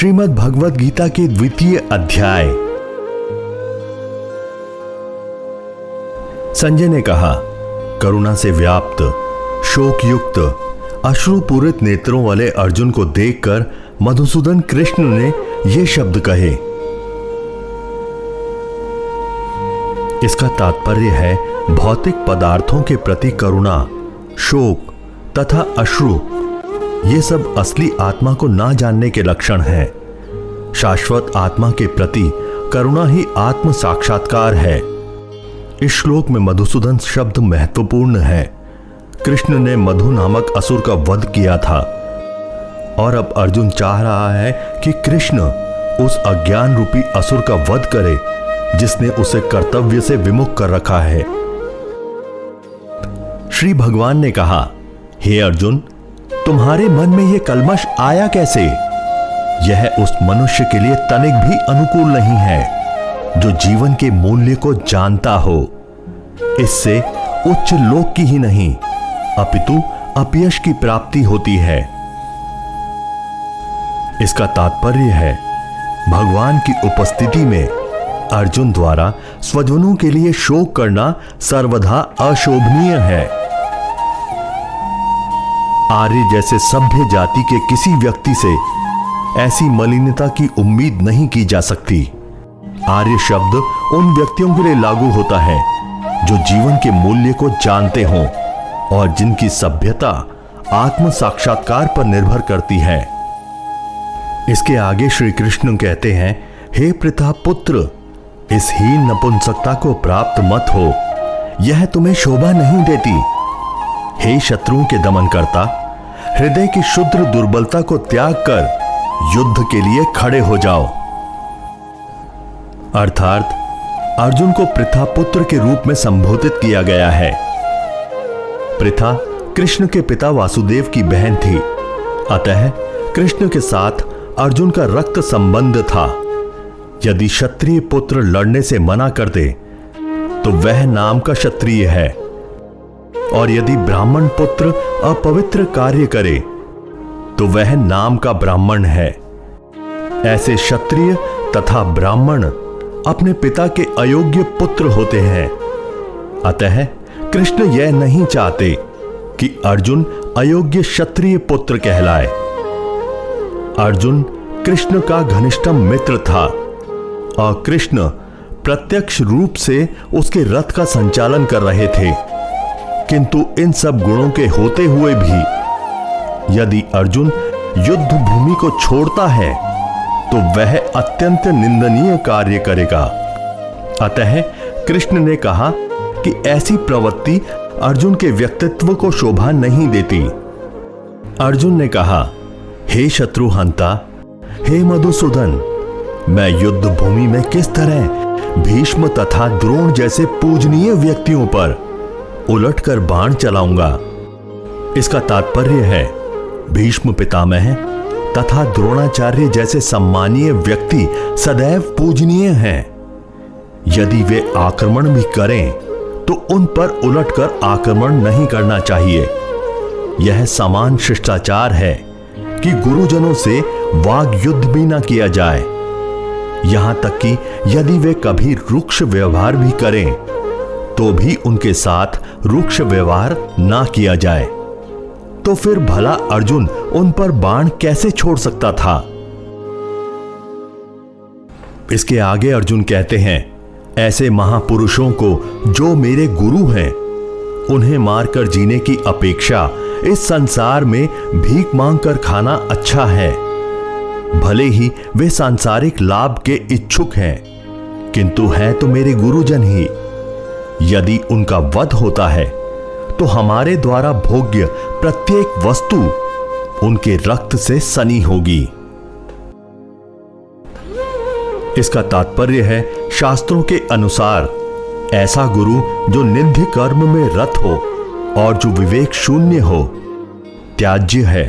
श्रीमद् भगवत गीता के द्वितीय अध्याय। संजय ने कहा, करुणा से व्याप्त, शोक युक्त, अश्रुपूरित नेत्रों वाले अर्जुन को देखकर मधुसूदन कृष्ण ने ये शब्द कहे। इसका तात्पर्य है भौतिक पदार्थों के प्रति करुणा, शोक तथा अश्रु, ये सब असली आत्मा को ना जानने के लक्षण हैं। शाश्वत आत्मा के प्रति करुणा ही आत्म साक्षात्कार है। इस श्लोक में मधुसूदन शब्द महत्वपूर्ण है। कृष्ण ने मधु नामक असुर का वध किया था और अब अर्जुन चाह रहा है कि कृष्ण उस अज्ञान रूपी असुर का वध करे जिसने उसे कर्तव्य से विमुख कर रखा है। श्री भगवान ने कहा, हे अर्जुन, तुम्हारे मन में यह कल्मश आया कैसे? यह उस मनुष्य के लिए तनिक भी अनुकूल नहीं है जो जीवन के मूल्य को जानता हो। इससे उच्च लोक की ही नहीं अपितु अपयश की प्राप्ति होती है। इसका तात्पर्य है भगवान की उपस्थिति में अर्जुन द्वारा स्वजनों के लिए शोक करना सर्वथा अशोभनीय है। आर्य जैसे सभ्य जाति के किसी व्यक्ति से ऐसी मलिनता की उम्मीद नहीं की जा सकती। आर्य शब्द उन व्यक्तियों के लिए लागू होता है जो जीवन के मूल्य को जानते हों और जिनकी सभ्यता आत्म साक्षात्कार पर निर्भर करती है। इसके आगे श्री कृष्ण कहते हैं, हे पृथा पुत्र, इस हीन नपुंसकता को प्राप्त मत हो, यह तुम्हें शोभा नहीं देती। हे शत्रुओं के दमन करता, हृदय की शुद्र दुर्बलता को त्याग कर युद्ध के लिए खड़े हो जाओ। अर्थात अर्जुन को पृथा पुत्र के रूप में संबोधित किया गया है। पृथा कृष्ण के पिता वासुदेव की बहन थी, अतः कृष्ण के साथ अर्जुन का रक्त संबंध था। यदि क्षत्रिय पुत्र लड़ने से मना कर दे तो वह नाम का क्षत्रिय है, और यदि ब्राह्मण पुत्र अपवित्र कार्य करे तो वह नाम का ब्राह्मण है। ऐसे क्षत्रिय तथा ब्राह्मण अपने पिता के अयोग्य पुत्र होते हैं। अतः कृष्ण यह नहीं चाहते कि अर्जुन अयोग्य क्षत्रिय पुत्र कहलाए। अर्जुन कृष्ण का घनिष्ठतम मित्र था और कृष्ण प्रत्यक्ष रूप से उसके रथ का संचालन कर रहे थे। किंतु इन सब गुणों के होते हुए भी यदि अर्जुन युद्ध भूमि को छोड़ता है तो वह अत्यंत निंदनीय कार्य करेगा। अतः कृष्ण ने कहा कि ऐसी प्रवृत्ति अर्जुन के व्यक्तित्व को शोभा नहीं देती। अर्जुन ने कहा, हे शत्रुहंता, हे मधुसूदन, मैं युद्ध भूमि में किस तरह भीष्म तथा द्रोण जैसे पूजनीय व्यक्तियों पर उलटकर बाण चलाऊंगा। इसका तात्पर्य है भीष्म पितामह तथा द्रोणाचार्य जैसे सम्मानीय व्यक्ति सदैव पूजनीय हैं। यदि वे आक्रमण भी करें तो उन पर उलटकर आक्रमण नहीं करना चाहिए। यह समान शिष्टाचार है कि गुरुजनों से वाग युद्ध भी ना किया जाए। यहां तक कि यदि वे कभी रुक्ष व्यवहार भी करें तो भी उनके साथ रुक्ष व्यवहार ना किया जाए। तो फिर भला अर्जुन उन पर बाण कैसे छोड़ सकता था? इसके आगे अर्जुन कहते हैं, ऐसे महापुरुषों को जो मेरे गुरु हैं उन्हें मारकर जीने की अपेक्षा इस संसार में भीख मांगकर खाना अच्छा है। भले ही वे सांसारिक लाभ के इच्छुक हैं, किंतु हैं तो मेरे गुरुजन ही। यदि उनका वध होता है तो हमारे द्वारा भोग्य प्रत्येक वस्तु उनके रक्त से सनी होगी। इसका तात्पर्य है शास्त्रों के अनुसार ऐसा गुरु जो निंद्य कर्म में रत हो और जो विवेक शून्य हो त्याज्य है।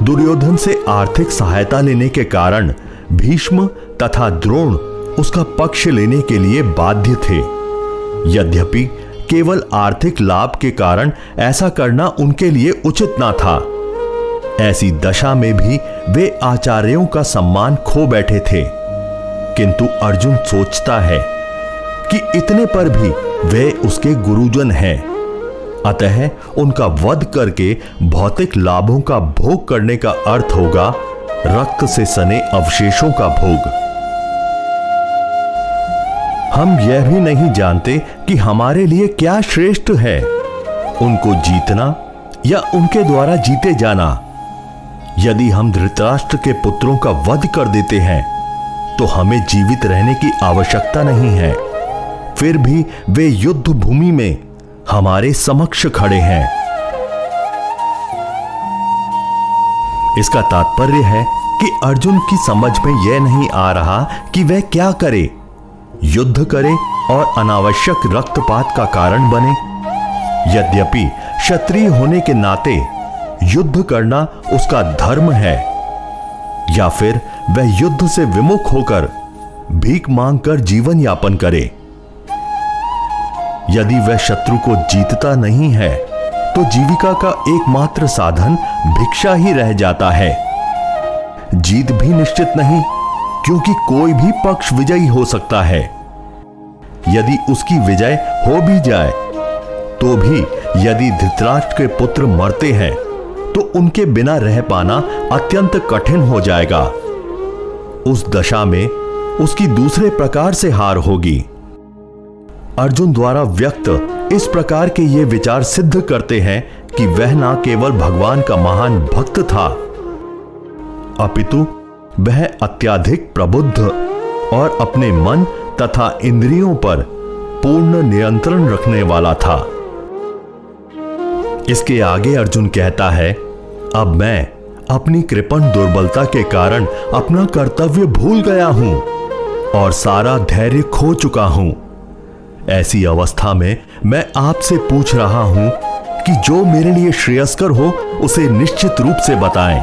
दुर्योधन से आर्थिक सहायता लेने के कारण भीष्म तथा द्रोण उसका पक्ष लेने के लिए बाध्य थे। यद्यपि केवल आर्थिक लाभ के कारण ऐसा करना उनके लिए उचित ना था, ऐसी दशा में भी वे आचार्यों का सम्मान खो बैठे थे। किंतु अर्जुन सोचता है कि इतने पर भी वे उसके गुरुजन हैं, अतः उनका वध करके भौतिक लाभों का भोग करने का अर्थ होगा रक्त से सने अवशेषों का भोग। हम यह भी नहीं जानते कि हमारे लिए क्या श्रेष्ठ है, उनको जीतना या उनके द्वारा जीते जाना। यदि हम धृतराष्ट्र के पुत्रों का वध कर देते हैं तो हमें जीवित रहने की आवश्यकता नहीं है, फिर भी वे युद्ध भूमि में हमारे समक्ष खड़े हैं। इसका तात्पर्य है कि अर्जुन की समझ में यह नहीं आ रहा कि वह क्या करे, युद्ध करे और अनावश्यक रक्तपात का कारण बने। यद्यपि क्षत्रिय होने के नाते युद्ध करना उसका धर्म है, या फिर वह युद्ध से विमुख होकर भीख मांगकर जीवन यापन करे। यदि वह शत्रु को जीतता नहीं है तो जीविका का एकमात्र साधन भिक्षा ही रह जाता है। जीत भी निश्चित नहीं, क्योंकि कोई भी पक्ष विजयी हो सकता है। यदि उसकी विजय हो भी जाए तो भी यदि धृतराष्ट्र के पुत्र मरते हैं तो उनके बिना रह पाना अत्यंत कठिन हो जाएगा। उस दशा में उसकी दूसरे प्रकार से हार होगी। अर्जुन द्वारा व्यक्त इस प्रकार के ये विचार सिद्ध करते हैं कि वह न केवल भगवान का महान भक्त था, अपितु वह अत्यधिक प्रबुद्ध और अपने मन तथा इंद्रियों पर पूर्ण नियंत्रण रखने वाला था। इसके आगे अर्जुन कहता है, अब मैं अपनी कृपण दुर्बलता के कारण अपना कर्तव्य भूल गया हूं और सारा धैर्य खो चुका हूं। ऐसी अवस्था में मैं आपसे पूछ रहा हूं कि जो मेरे लिए श्रेयस्कर हो उसे निश्चित रूप से बताएं।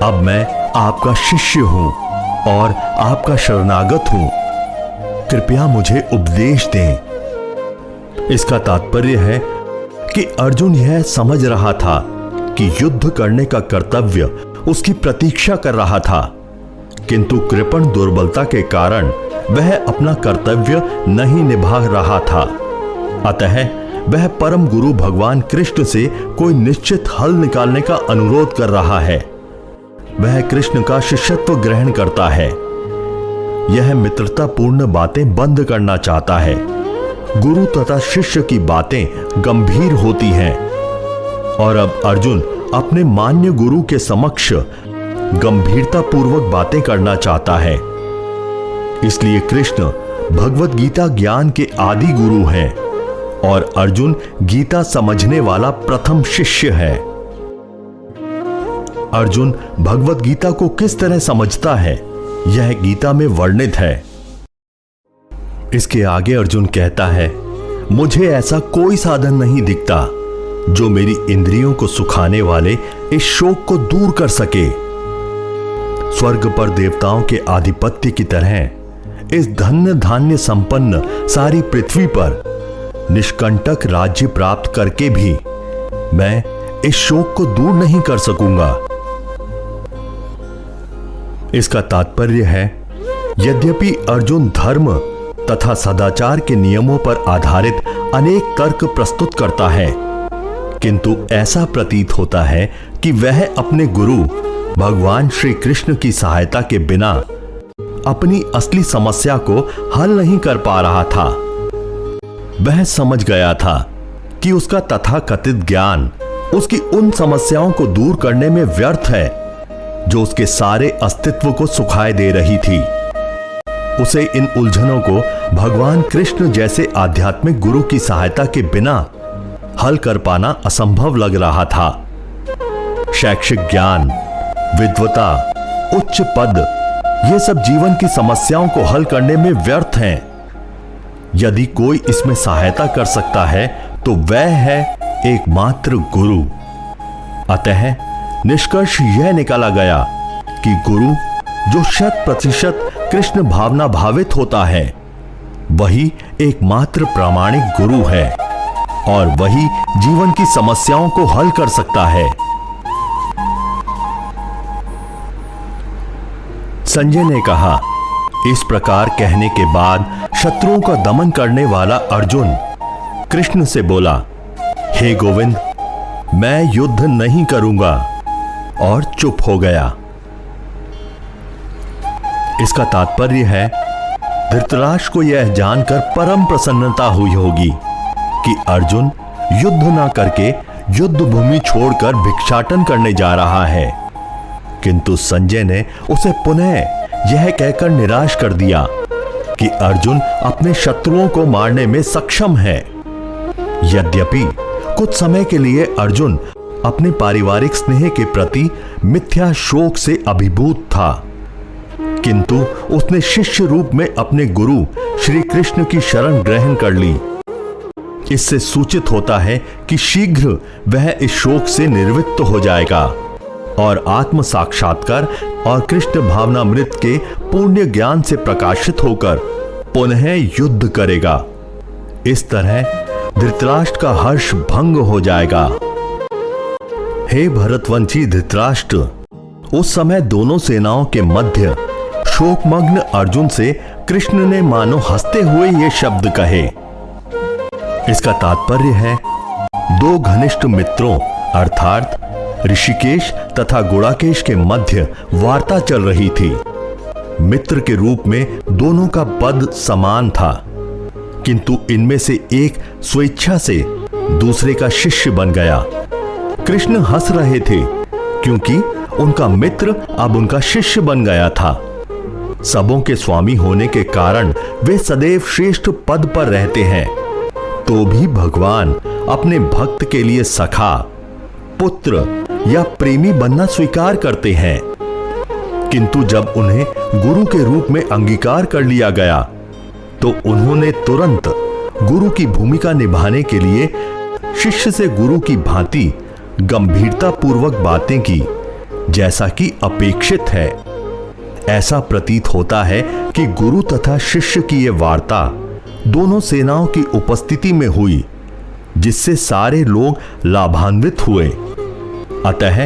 अब मैं आपका शिष्य हूं और आपका शरणागत हूं, कृपया मुझे उपदेश दें। इसका तात्पर्य है कि अर्जुन यह समझ रहा था कि युद्ध करने का कर्तव्य उसकी प्रतीक्षा कर रहा था, किंतु कृपण दुर्बलता के कारण वह अपना कर्तव्य नहीं निभा रहा था। अतः वह परम गुरु भगवान कृष्ण से कोई निश्चित हल निकालने का अनुरोध कर रहा है। वह कृष्ण का शिष्यत्व ग्रहण करता है। यह मित्रतापूर्ण बातें बंद करना चाहता है। गुरु तथा शिष्य की बातें गंभीर होती हैं और अब अर्जुन अपने मान्य गुरु के समक्ष गंभीरतापूर्वक बातें करना चाहता है। इसलिए कृष्ण भगवत गीता ज्ञान के आदि गुरु हैं और अर्जुन गीता समझने वाला प्रथम शिष्य है। अर्जुन भगवत गीता को किस तरह समझता है, यह गीता में वर्णित है। इसके आगे अर्जुन कहता है, मुझे ऐसा कोई साधन नहीं दिखता जो मेरी इंद्रियों को सुखाने वाले इस शोक को दूर कर सके। स्वर्ग पर देवताओं के आधिपत्य की तरह इस धन्य धान्य संपन्न सारी पृथ्वी पर निष्कंटक राज्य प्राप्त करके भी मैं इस शोक को दूर नहीं कर सकूंगा। इसका तात्पर्य है, यद्यपि अर्जुन धर्म तथा सदाचार के नियमों पर आधारित अनेक तर्क प्रस्तुत करता है, किंतु ऐसा प्रतीत होता है कि वह अपने गुरु भगवान श्री कृष्ण की सहायता के बिना अपनी असली समस्या को हल नहीं कर पा रहा था। वह समझ गया था कि उसका तथाकथित ज्ञान उसकी उन समस्याओं को दूर करने में व्यर्थ है जो उसके सारे अस्तित्व को सुखाए दे रही थी। उसे इन उलझनों को भगवान कृष्ण जैसे आध्यात्मिक गुरु की सहायता के बिना हल कर पाना असंभव लग रहा था। शैक्षिक ज्ञान, विद्वता, उच्च पद, ये सब जीवन की समस्याओं को हल करने में व्यर्थ हैं। यदि कोई इसमें सहायता कर सकता है तो वह है एकमात्र गुरु। अतः निष्कर्ष यह निकाला गया कि गुरु जो 100% कृष्ण भावना भावित होता है वही एकमात्र प्रामाणिक गुरु है और वही जीवन की समस्याओं को हल कर सकता है। संजय ने कहा। इस प्रकार कहने के बाद शत्रुओं का दमन करने वाला अर्जुन कृष्ण से बोला, हे गोविंद, मैं युद्ध नहीं करूंगा, और चुप हो गया। इसका तात्पर्य है, धृतराष्ट्र को यह जानकर परम प्रसन्नता हुई होगी कि अर्जुन युद्ध ना करके युद्ध भूमि छोड़कर भिक्षाटन करने जा रहा है, किंतु संजय ने उसे पुनः यह कहकर निराश कर दिया कि अर्जुन अपने शत्रुओं को मारने में सक्षम है। यद्यपि कुछ समय के लिए अर्जुन अपने पारिवारिक स्नेह के प्रति मिथ्या शोक से अभिभूत था, किंतु उसने शिष्य रूप में अपने गुरु श्री कृष्ण की शरण ग्रहण कर ली। इससे सूचित होता है कि शीघ्र वह इस शोक से निवृत्त हो जाएगा और आत्म साक्षात्कार और कृष्ण भावनामृत के पुण्य ज्ञान से प्रकाशित होकर पुनः युद्ध करेगा। इस तरह धृतराष्ट्र का हर्ष भंग हो जाएगा। हे भरतवंशी धृतराष्ट्र, उस समय दोनों सेनाओं के मध्य शोकमग्न अर्जुन से कृष्ण ने मानो हंसते हुए ये शब्द कहे। इसका तात्पर्य है, दो घनिष्ठ मित्रों अर्थात ऋषिकेश तथा गुणाकेश के मध्य वार्ता चल रही थी। मित्र के रूप में दोनों का पद समान था, किंतु इनमें से एक स्वेच्छा से दूसरे का शिष्य बन गया। कृष्ण हंस रहे थे क्योंकि उनका मित्र अब उनका शिष्य बन गया था। सबों के स्वामी होने के कारण वे सदैव श्रेष्ठ पद पर रहते हैं, तो भी भगवान अपने भक्त के लिए सखा, पुत्र या प्रेमी बनना स्वीकार करते हैं। किंतु जब उन्हें गुरु के रूप में अंगीकार कर लिया गया तो उन्होंने तुरंत गुरु की भूमिका निभाने के लिए शिष्य से गुरु की भांति गंभीरता पूर्वक बातें की, जैसा कि अपेक्षित है। ऐसा प्रतीत होता है कि गुरु तथा शिष्य की यह वार्ता दोनों सेनाओं की उपस्थिति में हुई, जिससे सारे लोग लाभान्वित हुए। अतः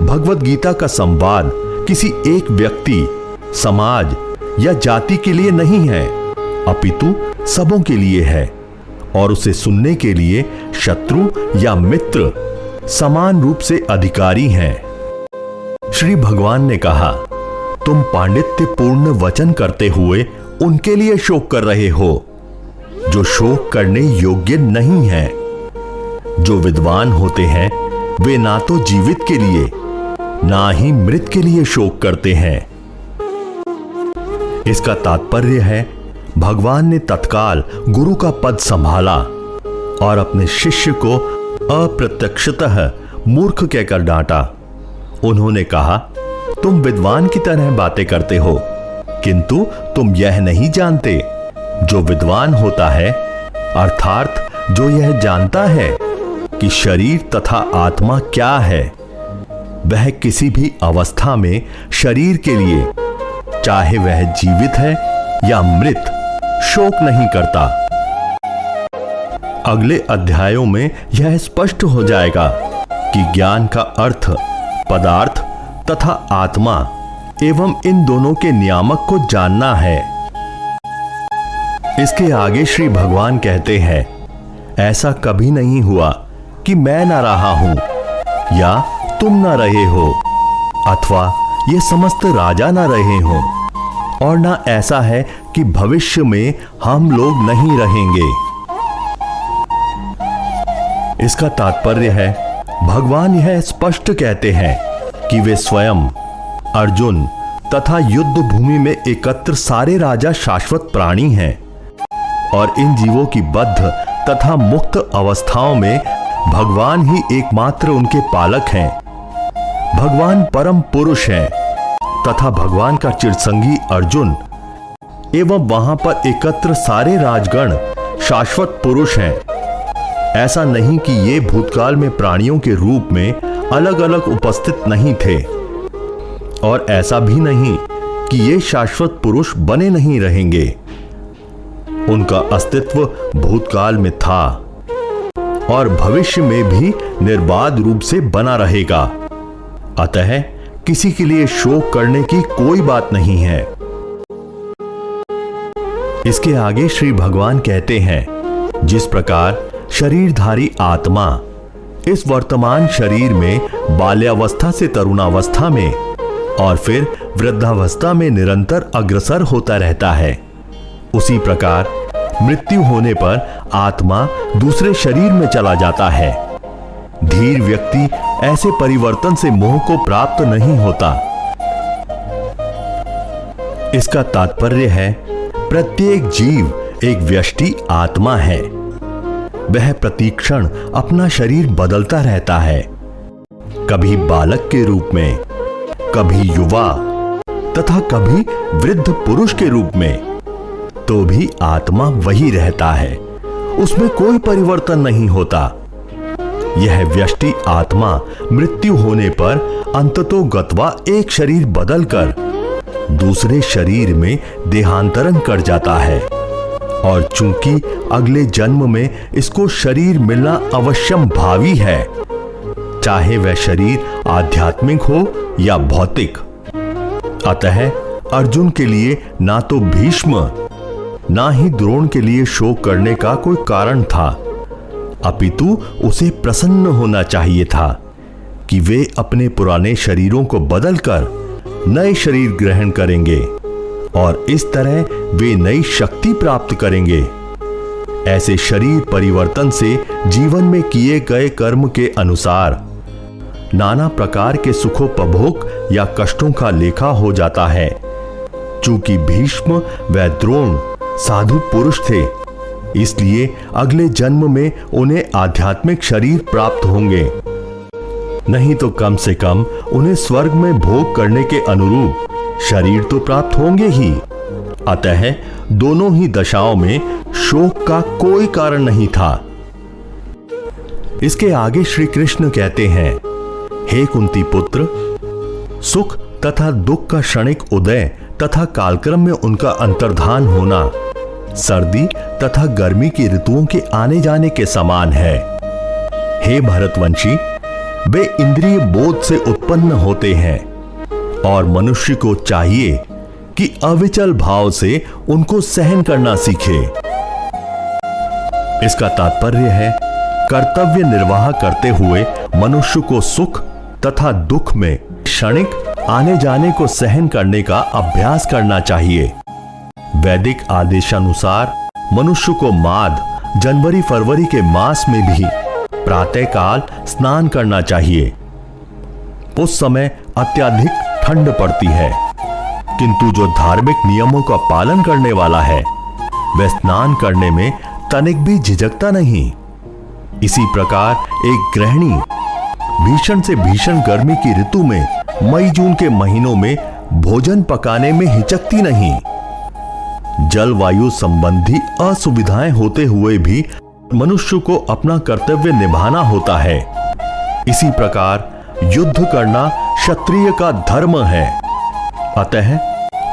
भगवद गीता का संवाद किसी एक व्यक्ति, समाज या जाति के लिए नहीं है, अपितु सबों के लिए है, और उसे सुनने के लिए शत्रु या मित्र समान रूप से अधिकारी हैं। श्री भगवान ने कहा, तुम पांडित्यपूर्ण वचन करते हुए उनके लिए शोक कर रहे हो जो शोक करने योग्य नहीं है। जो विद्वान होते हैं वे ना तो जीवित के लिए ना ही मृत के लिए शोक करते हैं। इसका तात्पर्य है, भगवान ने तत्काल गुरु का पद संभाला और अपने शिष्य को अप्रत्यक्षतः मूर्ख कहकर डांटा। उन्होंने कहा, तुम विद्वान की तरह बातें करते हो, किंतु तुम यह नहीं जानते। जो विद्वान होता है अर्थात जो यह जानता है कि शरीर तथा आत्मा क्या है, वह किसी भी अवस्था में शरीर के लिए, चाहे वह जीवित है या मृत, शोक नहीं करता। अगले अध्यायों में यह स्पष्ट हो जाएगा कि ज्ञान का अर्थ पदार्थ तथा आत्मा एवं इन दोनों के नियामक को जानना है। इसके आगे श्री भगवान कहते हैं, ऐसा कभी नहीं हुआ कि मैं ना रहा हूं या तुम ना रहे हो, अथवा ये समस्त राजा ना रहे हो, और ना ऐसा है कि भविष्य में हम लोग नहीं रहेंगे। इसका तात्पर्य है, भगवान यह स्पष्ट कहते हैं कि वे स्वयं, अर्जुन तथा युद्ध भूमि में एकत्र सारे राजा शाश्वत प्राणी हैं और इन जीवों की बद्ध तथा मुक्त अवस्थाओं में भगवान ही एकमात्र उनके पालक हैं। भगवान परम पुरुष हैं तथा भगवान का चिरसंगी अर्जुन एवं वहां पर एकत्र सारे राजगण शाश्वत पुरुष हैं। ऐसा नहीं कि ये भूतकाल में प्राणियों के रूप में अलग अलग उपस्थित नहीं थे, और ऐसा भी नहीं कि ये शाश्वत पुरुष बने नहीं रहेंगे। उनका अस्तित्व भूतकाल में था और भविष्य में भी निर्बाध रूप से बना रहेगा। अतः किसी के लिए शोक करने की कोई बात नहीं है। इसके आगे श्री भगवान कहते हैं, जिस प्रकार शरीरधारी आत्मा इस वर्तमान शरीर में बाल्यावस्था से तरुणावस्था में और फिर वृद्धावस्था में निरंतर अग्रसर होता रहता है, उसी प्रकार मृत्यु होने पर आत्मा दूसरे शरीर में चला जाता है। धीर व्यक्ति ऐसे परिवर्तन से मोह को प्राप्त नहीं होता। इसका तात्पर्य है, प्रत्येक जीव एक व्यष्टि आत्मा है। वह प्रतिक्षण अपना शरीर बदलता रहता है, कभी बालक के रूप में, कभी युवा तथा कभी वृद्ध पुरुष के रूप में, तो भी आत्मा वही रहता है, उसमें कोई परिवर्तन नहीं होता। यह व्यष्टि आत्मा मृत्यु होने पर अंततो गत्वा एक शरीर बदलकर दूसरे शरीर में देहांतरण कर जाता है, और चूंकि अगले जन्म में इसको शरीर मिलना अवश्यम भावी है, चाहे वह शरीर आध्यात्मिक हो या भौतिक। अतः अर्जुन के लिए ना तो भीष्म ना ही द्रोण के लिए शोक करने का कोई कारण था, अपितु उसे प्रसन्न होना चाहिए था कि वे अपने पुराने शरीरों को बदलकर नए शरीर ग्रहण करेंगे और इस तरह वे नई शक्ति प्राप्त करेंगे। ऐसे शरीर परिवर्तन से जीवन में किए गए कर्म के अनुसार नाना प्रकार के सुखोपभोग या कष्टों का लेखा हो जाता है। चूंकि भीष्म व द्रोण साधु पुरुष थे, इसलिए अगले जन्म में उन्हें आध्यात्मिक शरीर प्राप्त होंगे, नहीं तो कम से कम उन्हें स्वर्ग में भोग करने के अनुरूप शरीर तो प्राप्त होंगे ही। अतः दोनों ही दशाओं में शोक का कोई कारण नहीं था। इसके आगे श्री कृष्ण कहते हैं, हे कुंती पुत्र, सुख तथा दुख का क्षणिक उदय तथा कालक्रम में उनका अंतर्धान होना सर्दी तथा गर्मी की ऋतुओं के आने जाने के समान है। हे भरतवंशी, वे इंद्रिय बोध से उत्पन्न होते हैं और मनुष्य को चाहिए कि अविचल भाव से उनको सहन करना सीखे। इसका तात्पर्य है, कर्तव्य निर्वाह करते हुए मनुष्य को सुख तथा दुख में क्षणिक आने जाने को सहन करने का अभ्यास करना चाहिए। वैदिक आदेशानुसार मनुष्य को माघ, जनवरी फरवरी के मास में भी प्रातःकाल स्नान करना चाहिए। उस समय अत्यधिक ठंड पड़ती है, किंतु जो धार्मिक नियमों का पालन करने वाला है वह स्नान करने में तनिक भी झिझकता नहीं। इसी प्रकार एक गृहिणी भीषण से भीषण गर्मी की ऋतु में मई जून के महीनों में भोजन पकाने में हिचकती नहीं। जलवायु संबंधी असुविधाएं होते हुए भी मनुष्य को अपना कर्तव्य निभाना होता है। इसी प्रकार युद्ध करना क्षत्रिय का धर्म है। अतः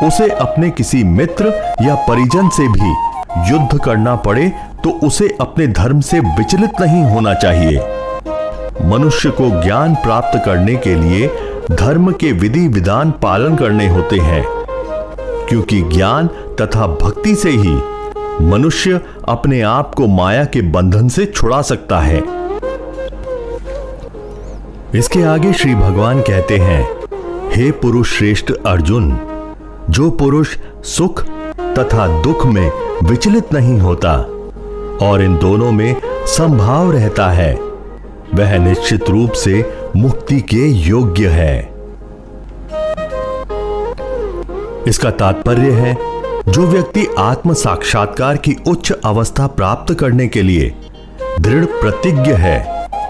उसे अपने किसी मित्र या परिजन से भी युद्ध करना पड़े तो उसे अपने धर्म से विचलित नहीं होना चाहिए। मनुष्य को ज्ञान प्राप्त करने के लिए धर्म के विधि विधान पालन करने होते हैं, क्योंकि ज्ञान तथा भक्ति से ही मनुष्य अपने आप को माया के बंधन से छुड़ा सकता है। इसके आगे श्री भगवान कहते हैं, हे पुरुष श्रेष्ठ अर्जुन, जो पुरुष सुख तथा दुख में विचलित नहीं होता और इन दोनों में समभाव रहता है, वह निश्चित रूप से मुक्ति के योग्य है। इसका तात्पर्य है, जो व्यक्ति आत्म साक्षात्कार की उच्च अवस्था प्राप्त करने के लिए दृढ़ प्रतिज्ञ है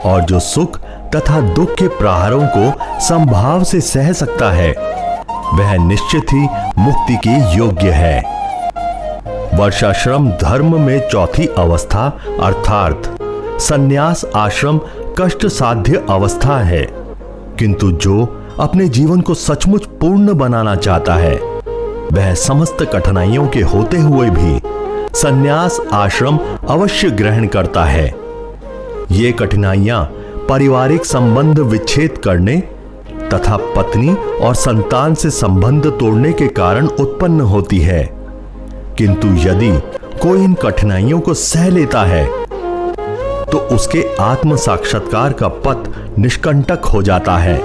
और जो सुख तथा दुख के प्रहारों को समभाव से सह सकता है, वह निश्चित ही मुक्ति के योग्य है। वर्षाश्रम धर्म में चौथी अवस्था अर्थात संन्यास आश्रम कष्ट साध्य अवस्था है, किंतु जो अपने जीवन को सचमुच पूर्ण बनाना चाहता है वह समस्त कठिनाइयों के होते हुए भी संन्यास आश्रम अवश्य ग्रहण करता है। ये कठिनाइयां पारिवारिक संबंध विच्छेद करने तथा पत्नी और संतान से संबंध तोड़ने के कारण उत्पन्न होती है। किंतु यदि कोई इन कठिनाइयों को सह लेता है तो उसके आत्म साक्षात्कार का पथ निष्कंटक हो जाता है।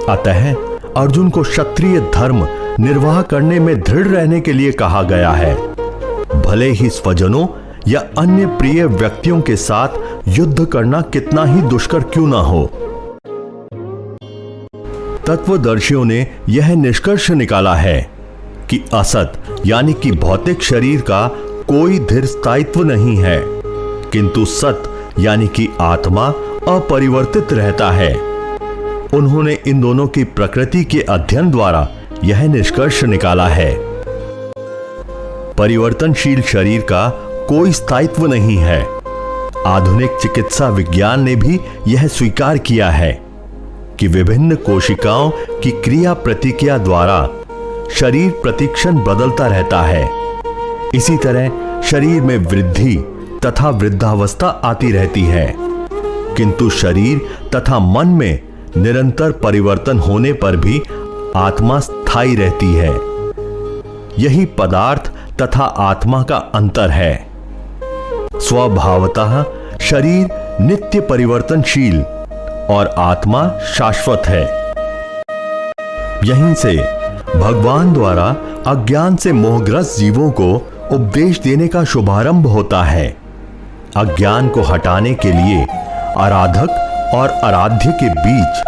अतः अर्जुन को क्षत्रिय धर्म निर्वाह करने में दृढ़ रहने के लिए कहा गया है, भले ही स्वजनों या अन्य प्रिय व्यक्तियों के साथ युद्ध करना कितना ही दुष्कर क्यों ना हो। तत्वदर्शियों ने यह निष्कर्ष निकाला है कि असत यानी कि भौतिक शरीर का कोई दृढ़ स्थायित्व नहीं है, किंतु सत यानी कि आत्मा अपरिवर्तित रहता है। उन्होंने इन दोनों की प्रकृति के अध्ययन द्वारा यह निष्कर्ष निकाला है। परिवर्तनशील शरीर का कोई स्थायित्व नहीं है। आधुनिक चिकित्सा विज्ञान ने भी यह स्वीकार किया है कि विभिन्न कोशिकाओं की क्रिया प्रतिक्रिया द्वारा शरीर प्रतिक्षण बदलता रहता है। इसी तरह शरीर में वृद्धि तथा वृद्धावस्था आती रहती है, किंतु शरीर तथा मन में निरंतर परिवर्तन होने पर भी आत्मा स्थायी रहती है। यही पदार्थ तथा आत्मा का अंतर है। स्वभावतः शरीर नित्य परिवर्तनशील और आत्मा शाश्वत है। यहीं से भगवान द्वारा अज्ञान से मोहग्रस्त जीवों को उपदेश देने का शुभारंभ होता है। अज्ञान को हटाने के लिए आराधक और आराध्य के बीच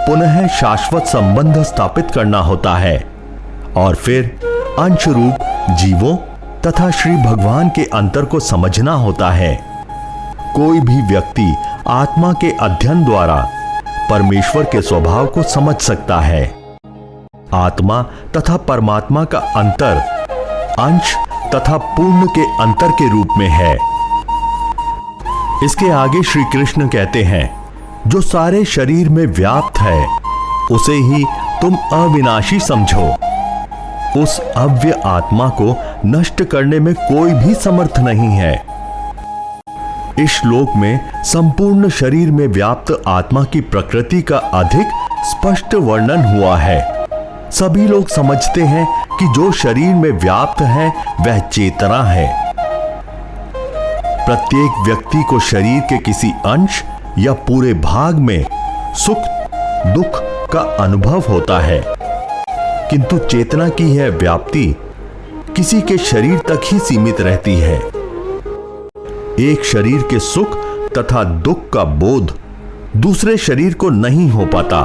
पुनः शाश्वत संबंध स्थापित करना होता है और फिर अंश रूप जीवों तथा श्री भगवान के अंतर को समझना होता है। कोई भी व्यक्ति आत्मा के अध्ययन द्वारा परमेश्वर के स्वभाव को समझ सकता है। आत्मा तथा परमात्मा का अंतर अंश तथा पूर्ण के अंतर के रूप में है। इसके आगे श्री कृष्ण कहते हैं, जो सारे शरीर में व्याप्त है उसे ही तुम अविनाशी समझो। उस अव्य आत्मा को नष्ट करने में कोई भी समर्थ नहीं है। इस श्लोक में संपूर्ण शरीर में व्याप्त आत्मा की प्रकृति का अधिक स्पष्ट वर्णन हुआ है। सभी लोग समझते हैं कि जो शरीर में व्याप्त है वह चेतना है। प्रत्येक व्यक्ति को शरीर के किसी अंश या पूरे भाग में सुख दुख का अनुभव होता है, किंतु चेतना की यह व्याप्ति किसी के शरीर तक ही सीमित रहती है। एक शरीर के सुख तथा दुख का बोध दूसरे शरीर को नहीं हो पाता।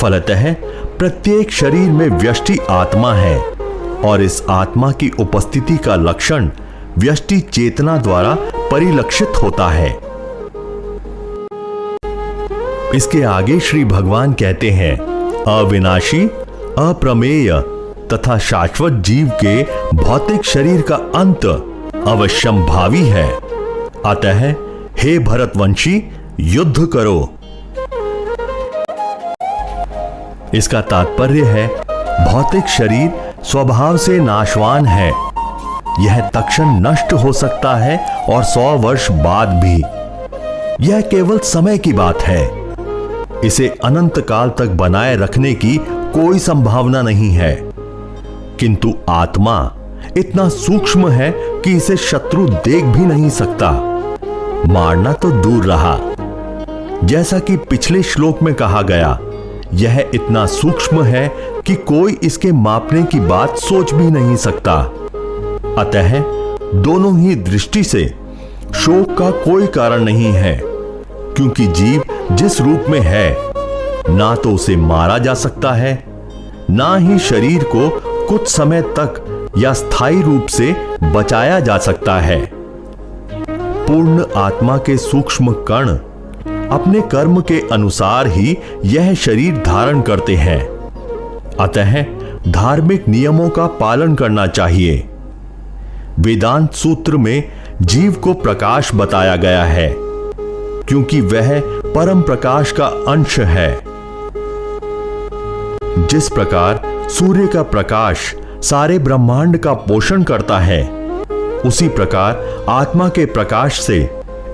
फलतः प्रत्येक शरीर में व्यष्टि आत्मा है और इस आत्मा की उपस्थिति का लक्षण व्यष्टि चेतना द्वारा परिलक्षित होता है। इसके आगे श्री भगवान कहते हैं, अविनाशी अप्रमेय तथा शाश्वत जीव के भौतिक शरीर का अंत अवश्यंभावी है। अतः हे भरतवंशी युद्ध करो। इसका तात्पर्य है, भौतिक शरीर स्वभाव से नाशवान है। यह तत्क्षण नष्ट हो सकता है और 100 वर्ष बाद भी। यह केवल समय की बात है। इसे अनंत काल तक बनाए रखने की कोई संभावना नहीं है। किंतु आत्मा इतना सूक्ष्म है कि इसे शत्रु देख भी नहीं सकता। मारना तो दूर रहा। जैसा कि पिछले श्लोक में कहा गया, यह इतना सूक्ष्म है कि कोई इसके मापने की बात सोच भी नहीं सकता। अतः दोनों ही दृष्टि से शोक का कोई कारण नहीं है, क्योंकि जीव जिस रूप में है ना तो उसे मारा जा सकता है, ना ही शरीर को कुछ समय तक या स्थायी रूप से बचाया जा सकता है। पूर्ण आत्मा के सूक्ष्म कण अपने कर्म के अनुसार ही यह शरीर धारण करते हैं। अतः धार्मिक नियमों का पालन करना चाहिए। वेदांत सूत्र में जीव को प्रकाश बताया गया है, क्योंकि वह परम प्रकाश का अंश है। जिस प्रकार सूर्य का प्रकाश सारे ब्रह्मांड का पोषण करता है, उसी प्रकार आत्मा के प्रकाश से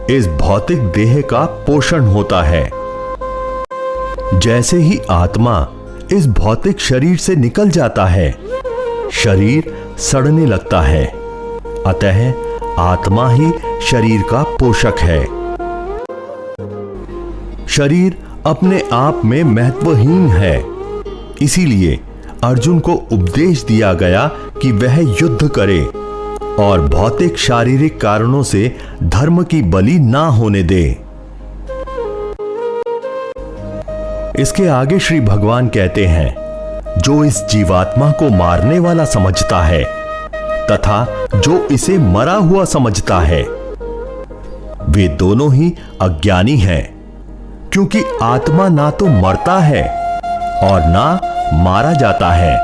इस भौतिक देह का पोषण होता है। जैसे ही आत्मा इस भौतिक शरीर से निकल जाता है, शरीर सड़ने लगता है। अतः आत्मा ही शरीर का पोषक है। शरीर अपने आप में महत्वहीन है। इसीलिए अर्जुन को उपदेश दिया गया कि वह युद्ध करे और भौतिक शारीरिक कारणों से धर्म की बलि ना होने दे। इसके आगे श्री भगवान कहते हैं, जो इस जीवात्मा को मारने वाला समझता है तथा जो इसे मरा हुआ समझता है, वे दोनों ही अज्ञानी हैं, क्योंकि आत्मा ना तो मरता है और ना मारा जाता है।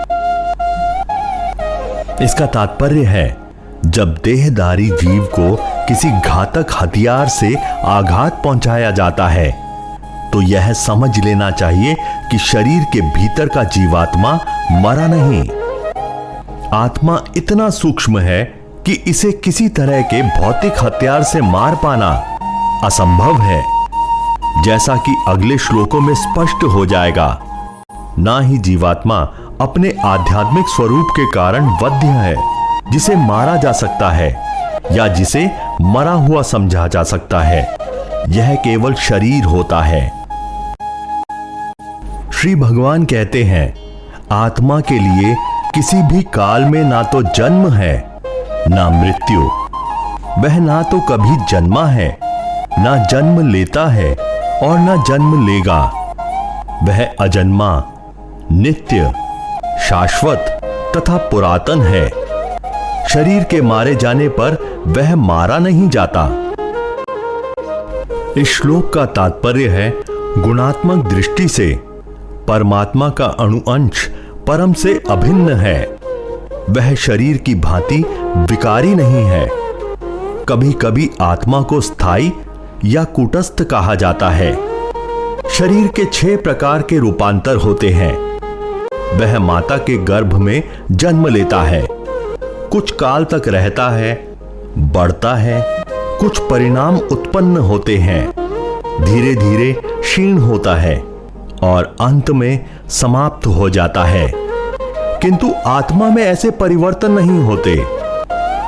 इसका तात्पर्य है, जब देहधारी जीव को किसी घातक हथियार से आघात पहुंचाया जाता है, तो यह समझ लेना चाहिए कि शरीर के भीतर का जीवात्मा मरा नहीं। आत्मा इतना सूक्ष्म है कि इसे किसी तरह के भौतिक हथियार से मार पाना असंभव है, जैसा कि अगले श्लोकों में स्पष्ट हो जाएगा। ना ही जीवात्मा अपने आध्यात्मिक स्वरूप के कारण वध्य है, जिसे मारा जा सकता है या जिसे मरा हुआ समझा जा सकता है। यह केवल शरीर होता है। श्री भगवान कहते हैं, आत्मा के लिए किसी भी काल में ना तो जन्म है ना मृत्यु। वह ना तो कभी जन्मा है, ना जन्म लेता है और ना जन्म लेगा। वह अजन्मा, नित्य, शाश्वत तथा पुरातन है। शरीर के मारे जाने पर वह मारा नहीं जाता। इस श्लोक का तात्पर्य है, गुणात्मक दृष्टि से परमात्मा का अणुअंश परम से अभिन्न है। वह शरीर की भांति विकारी नहीं है। कभी कभी आत्मा को स्थायी या कूटस्थ कहा जाता है। शरीर के 6 प्रकार के रूपांतर होते हैं। वह माता के गर्भ में जन्म लेता है, कुछ काल तक रहता है, बढ़ता है, कुछ परिणाम उत्पन्न होते हैं, धीरे धीरे क्षीण होता है और अंत में समाप्त हो जाता है। किंतु आत्मा में ऐसे परिवर्तन नहीं होते।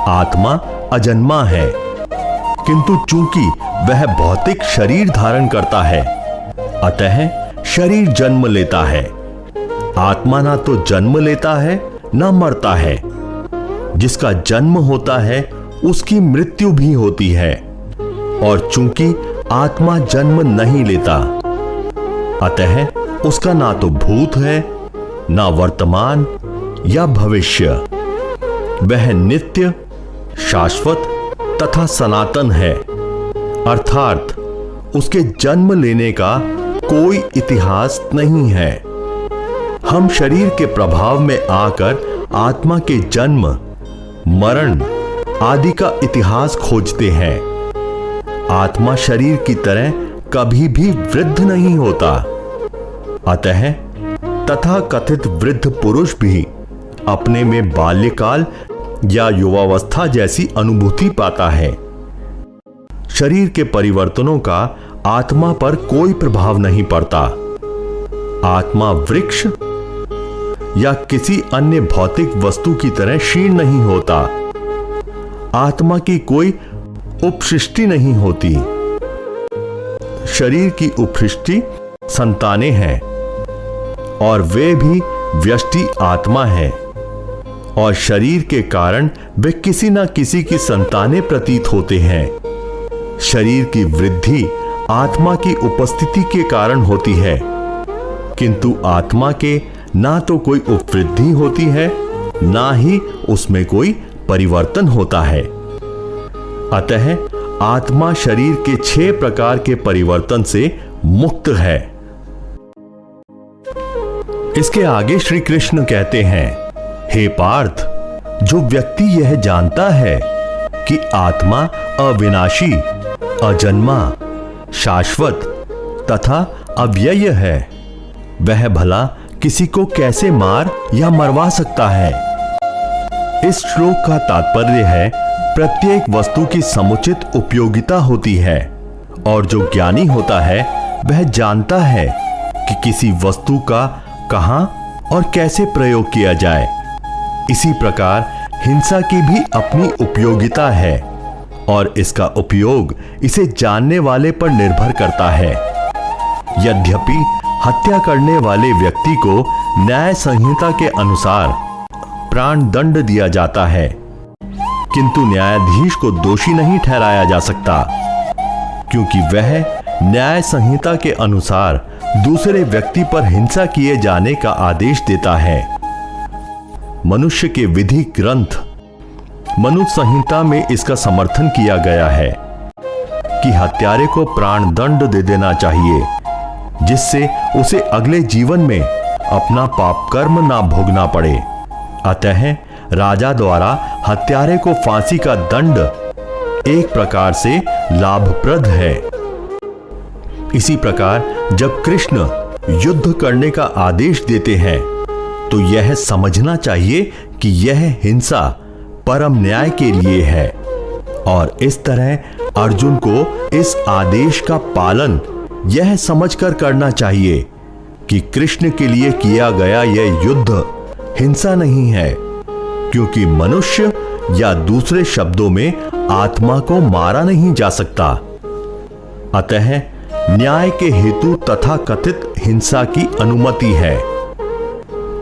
आत्मा अजन्मा है, किंतु चूंकि वह भौतिक शरीर धारण करता है, अतः शरीर जन्म लेता है। आत्मा ना तो जन्म लेता है ना मरता है। जिसका जन्म होता है उसकी मृत्यु भी होती है, और चूंकि आत्मा जन्म नहीं लेता, अतः उसका ना तो भूत है ना वर्तमान या भविष्य। वह नित्य, शाश्वत तथा सनातन है, अर्थात उसके जन्म लेने का कोई इतिहास नहीं है। हम शरीर के प्रभाव में आकर आत्मा के जन्म, मरण आदि का इतिहास खोजते हैं। आत्मा शरीर की तरह कभी भी वृद्ध नहीं होता। अतः तथा कथित वृद्ध पुरुष भी अपने में बाल्यकाल या युवावस्था जैसी अनुभूति पाता है। शरीर के परिवर्तनों का आत्मा पर कोई प्रभाव नहीं पड़ता। आत्मा वृक्ष या किसी अन्य भौतिक वस्तु की तरह क्षीण नहीं होता। आत्मा की कोई उपसृष्टि नहीं होती। शरीर की उपसृष्टि संतानें हैं और वे भी व्यष्टि आत्मा है, और शरीर के कारण वे किसी न किसी की संतानें प्रतीत होते हैं। शरीर की वृद्धि आत्मा की उपस्थिति के कारण होती है, किंतु आत्मा के ना तो कोई उपवृद्धि होती है, ना ही उसमें कोई परिवर्तन होता है। अतः आत्मा शरीर के 6 प्रकार के परिवर्तन से मुक्त है। इसके आगे श्री कृष्ण कहते हैं, हे पार्थ, जो व्यक्ति यह जानता है कि आत्मा अविनाशी, अजन्मा, शाश्वत तथा अव्यय है, वह भला किसी को कैसे मार या मरवा सकता है। इस श्लोक का तात्पर्य है, प्रत्येक वस्तु की समुचित उपयोगिता होती है, और जो ज्ञानी होता है वह जानता है कि किसी वस्तु का कहां और कैसे प्रयोग किया जाए। इसी प्रकार हिंसा की भी अपनी उपयोगिता है और इसका उपयोग इसे जानने वाले पर निर्भर करता है। यद्यपि हत्या करने वाले व्यक्ति को न्याय संहिता के अनुसार प्राण दंड दिया जाता है, किंतु न्यायाधीश को दोषी नहीं ठहराया जा सकता, क्योंकि वह न्याय संहिता के अनुसार दूसरे व्यक्ति पर हिंसा किए जाने का आदेश देता है। मनुष्य के विधि ग्रंथ मनु संहिता में इसका समर्थन किया गया है कि हत्यारे को प्राण दंड दे देना चाहिए, जिससे उसे अगले जीवन में अपना पाप कर्म ना भोगना पड़े। अतः राजा द्वारा हत्यारे को फांसी का दंड एक प्रकार से लाभप्रद है। इसी प्रकार जब कृष्ण युद्ध करने का आदेश देते हैं तो यह समझना चाहिए कि यह हिंसा परम न्याय के लिए है, और इस तरह अर्जुन को इस आदेश का पालन यह समझकर करना चाहिए कि कृष्ण के लिए किया गया यह युद्ध हिंसा नहीं है, क्योंकि मनुष्य या दूसरे शब्दों में आत्मा को मारा नहीं जा सकता। अतः न्याय के हेतु तथा कथित हिंसा की अनुमति है।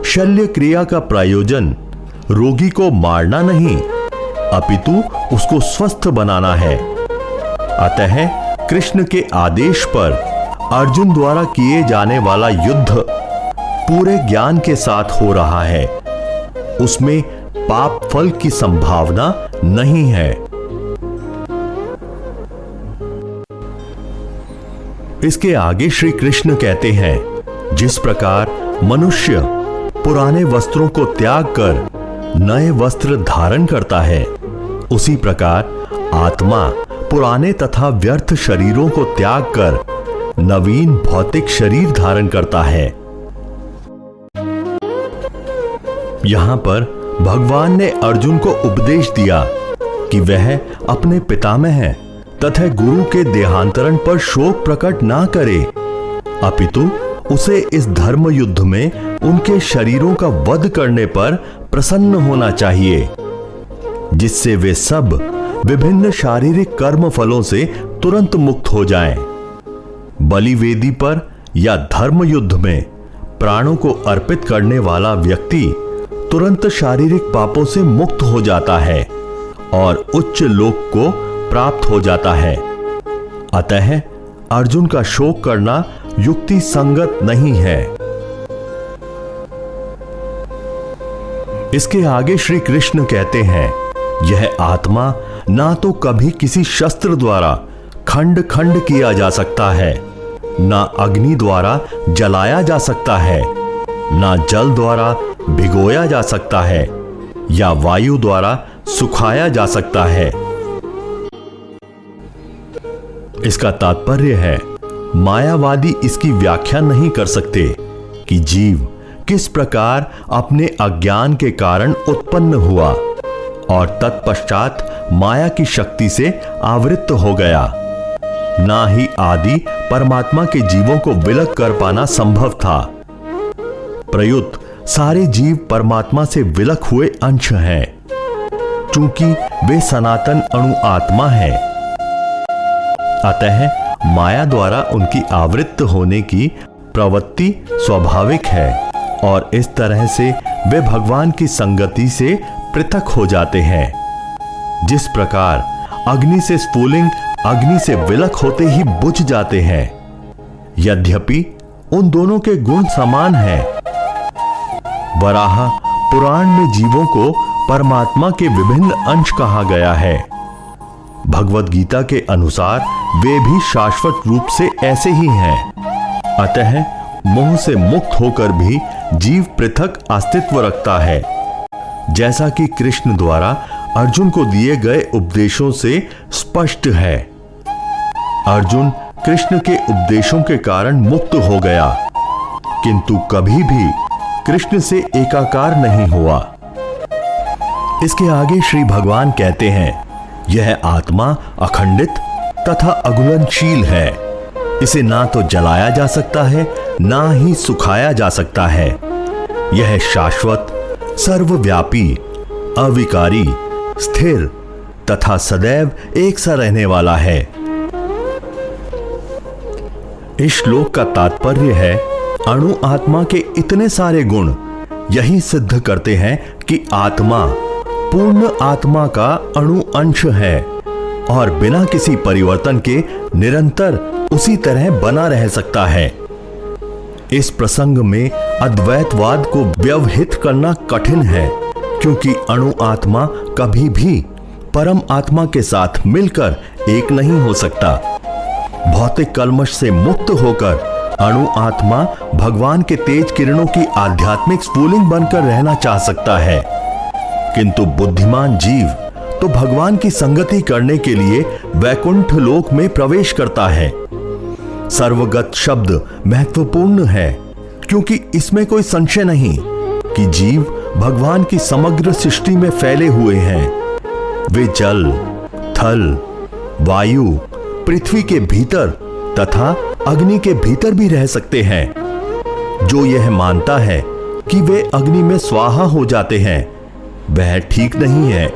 शल्य क्रिया का प्रयोजन रोगी को मारना नहीं, अपितु उसको स्वस्थ बनाना है। अतः कृष्ण के आदेश पर अर्जुन द्वारा किए जाने वाला युद्ध पूरे ज्ञान के साथ हो रहा है, उसमें पाप फल की संभावना नहीं है। इसके आगे श्री कृष्ण कहते हैं, जिस प्रकार मनुष्य पुराने वस्त्रों को त्याग कर नए वस्त्र धारण करता है, उसी प्रकार आत्मा पुराने तथा व्यर्थ शरीरों को त्याग कर नवीन भौतिक शरीर धारण करता है। यहां पर भगवान ने अर्जुन को उपदेश दिया कि वह अपने पितामह तथा गुरु के देहांतरण पर शोक प्रकट ना करे, अपितु उसे इस धर्म युद्ध में उनके शरीरों का वध करने पर प्रसन्न होना चाहिए, जिससे वे सब विभिन्न शारीरिक कर्म फलों से तुरंत मुक्त हो जाएं। बलि वेदी पर या धर्म युद्ध में प्राणों को अर्पित करने वाला व्यक्ति तुरंत शारीरिक पापों से मुक्त हो जाता है और उच्च लोक को प्राप्त हो जाता है। अतः अर्जुन का शोक करना युक्ति संगत नहीं है। इसके आगे श्री कृष्ण कहते हैं, यह आत्मा ना तो कभी किसी शस्त्र द्वारा खंड खंड किया जा सकता है, ना अग्नि द्वारा जलाया जा सकता है, ना जल द्वारा भिगोया जा सकता है या वायु द्वारा सुखाया जा सकता है। इसका तात्पर्य है, मायावादी इसकी व्याख्या नहीं कर सकते कि जीव किस प्रकार अपने अज्ञान के कारण उत्पन्न हुआ और तत्पश्चात माया की शक्ति से आवृत्त हो गया। ना ही आदि परमात्मा के जीवों को विलग कर पाना संभव था। प्रयुक्त सारे जीव परमात्मा से विलग हुए अंश हैं, चूंकि वे सनातन अणु आत्मा है। अतः माया द्वारा उनकी आवृत्त होने की प्रवृत्ति स्वाभाविक है और इस तरह से वे भगवान की संगति से पृथक हो जाते हैं। जिस प्रकार अग्नि से स्फुलिंग अग्नि से विलक होते ही बुझ जाते हैं, यद्यपि उन दोनों के गुण समान हैं। वराह पुराण में जीवों को परमात्मा के विभिन्न अंश कहा गया है। भगवद गीता के अनुसार वे भी शाश्वत रूप से ऐसे ही हैं। अतः मोह से मुक्त होकर भी जीव पृथक अस्तित्व रखता है, जैसा कि कृष्ण द्वारा अर्जुन को दिए गए उपदेशों से स्पष्ट है। अर्जुन कृष्ण के उपदेशों के कारण मुक्त हो गया, किंतु कभी भी कृष्ण से एकाकार नहीं हुआ। इसके आगे श्री भगवान कहते हैं, यह आत्मा अखंडित तथा अगुलनशील है। इसे ना तो जलाया जा सकता है, ना ही सुखाया जा सकता है। यह शाश्वत, सर्वव्यापी, अविकारी, स्थिर तथा सदैव एक सा रहने वाला है। इस श्लोक का तात्पर्य है, अणु आत्मा के इतने सारे गुण यही सिद्ध करते हैं कि आत्मा पूर्ण आत्मा का अणु अंश है और बिना किसी परिवर्तन के निरंतर उसी तरह बना रह सकता है। इस प्रसंग में अद्वैतवाद को व्यवहित करना कठिन है, क्योंकि अणु आत्मा कभी भी परम आत्मा के साथ मिलकर एक नहीं हो सकता। भौतिक कल्मश से मुक्त होकर अणु आत्मा भगवान के तेज किरणों की आध्यात्मिक स्फुलिंग बनकर रहना चाह सकता है, किंतु बुद्धिमान जीव तो भगवान की संगति करने के लिए वैकुंठ लोक में प्रवेश करता है। सर्वगत शब्द महत्वपूर्ण है, क्योंकि इसमें कोई संशय नहीं कि जीव भगवान की समग्र सृष्टि में फैले हुए हैं। वे जल, थल, वायु, पृथ्वी के भीतर तथा अग्नि के भीतर भी रह सकते हैं। जो यह मानता है कि वे अग्नि में स्वाहा हो जाते हैं, वह ठीक नहीं है,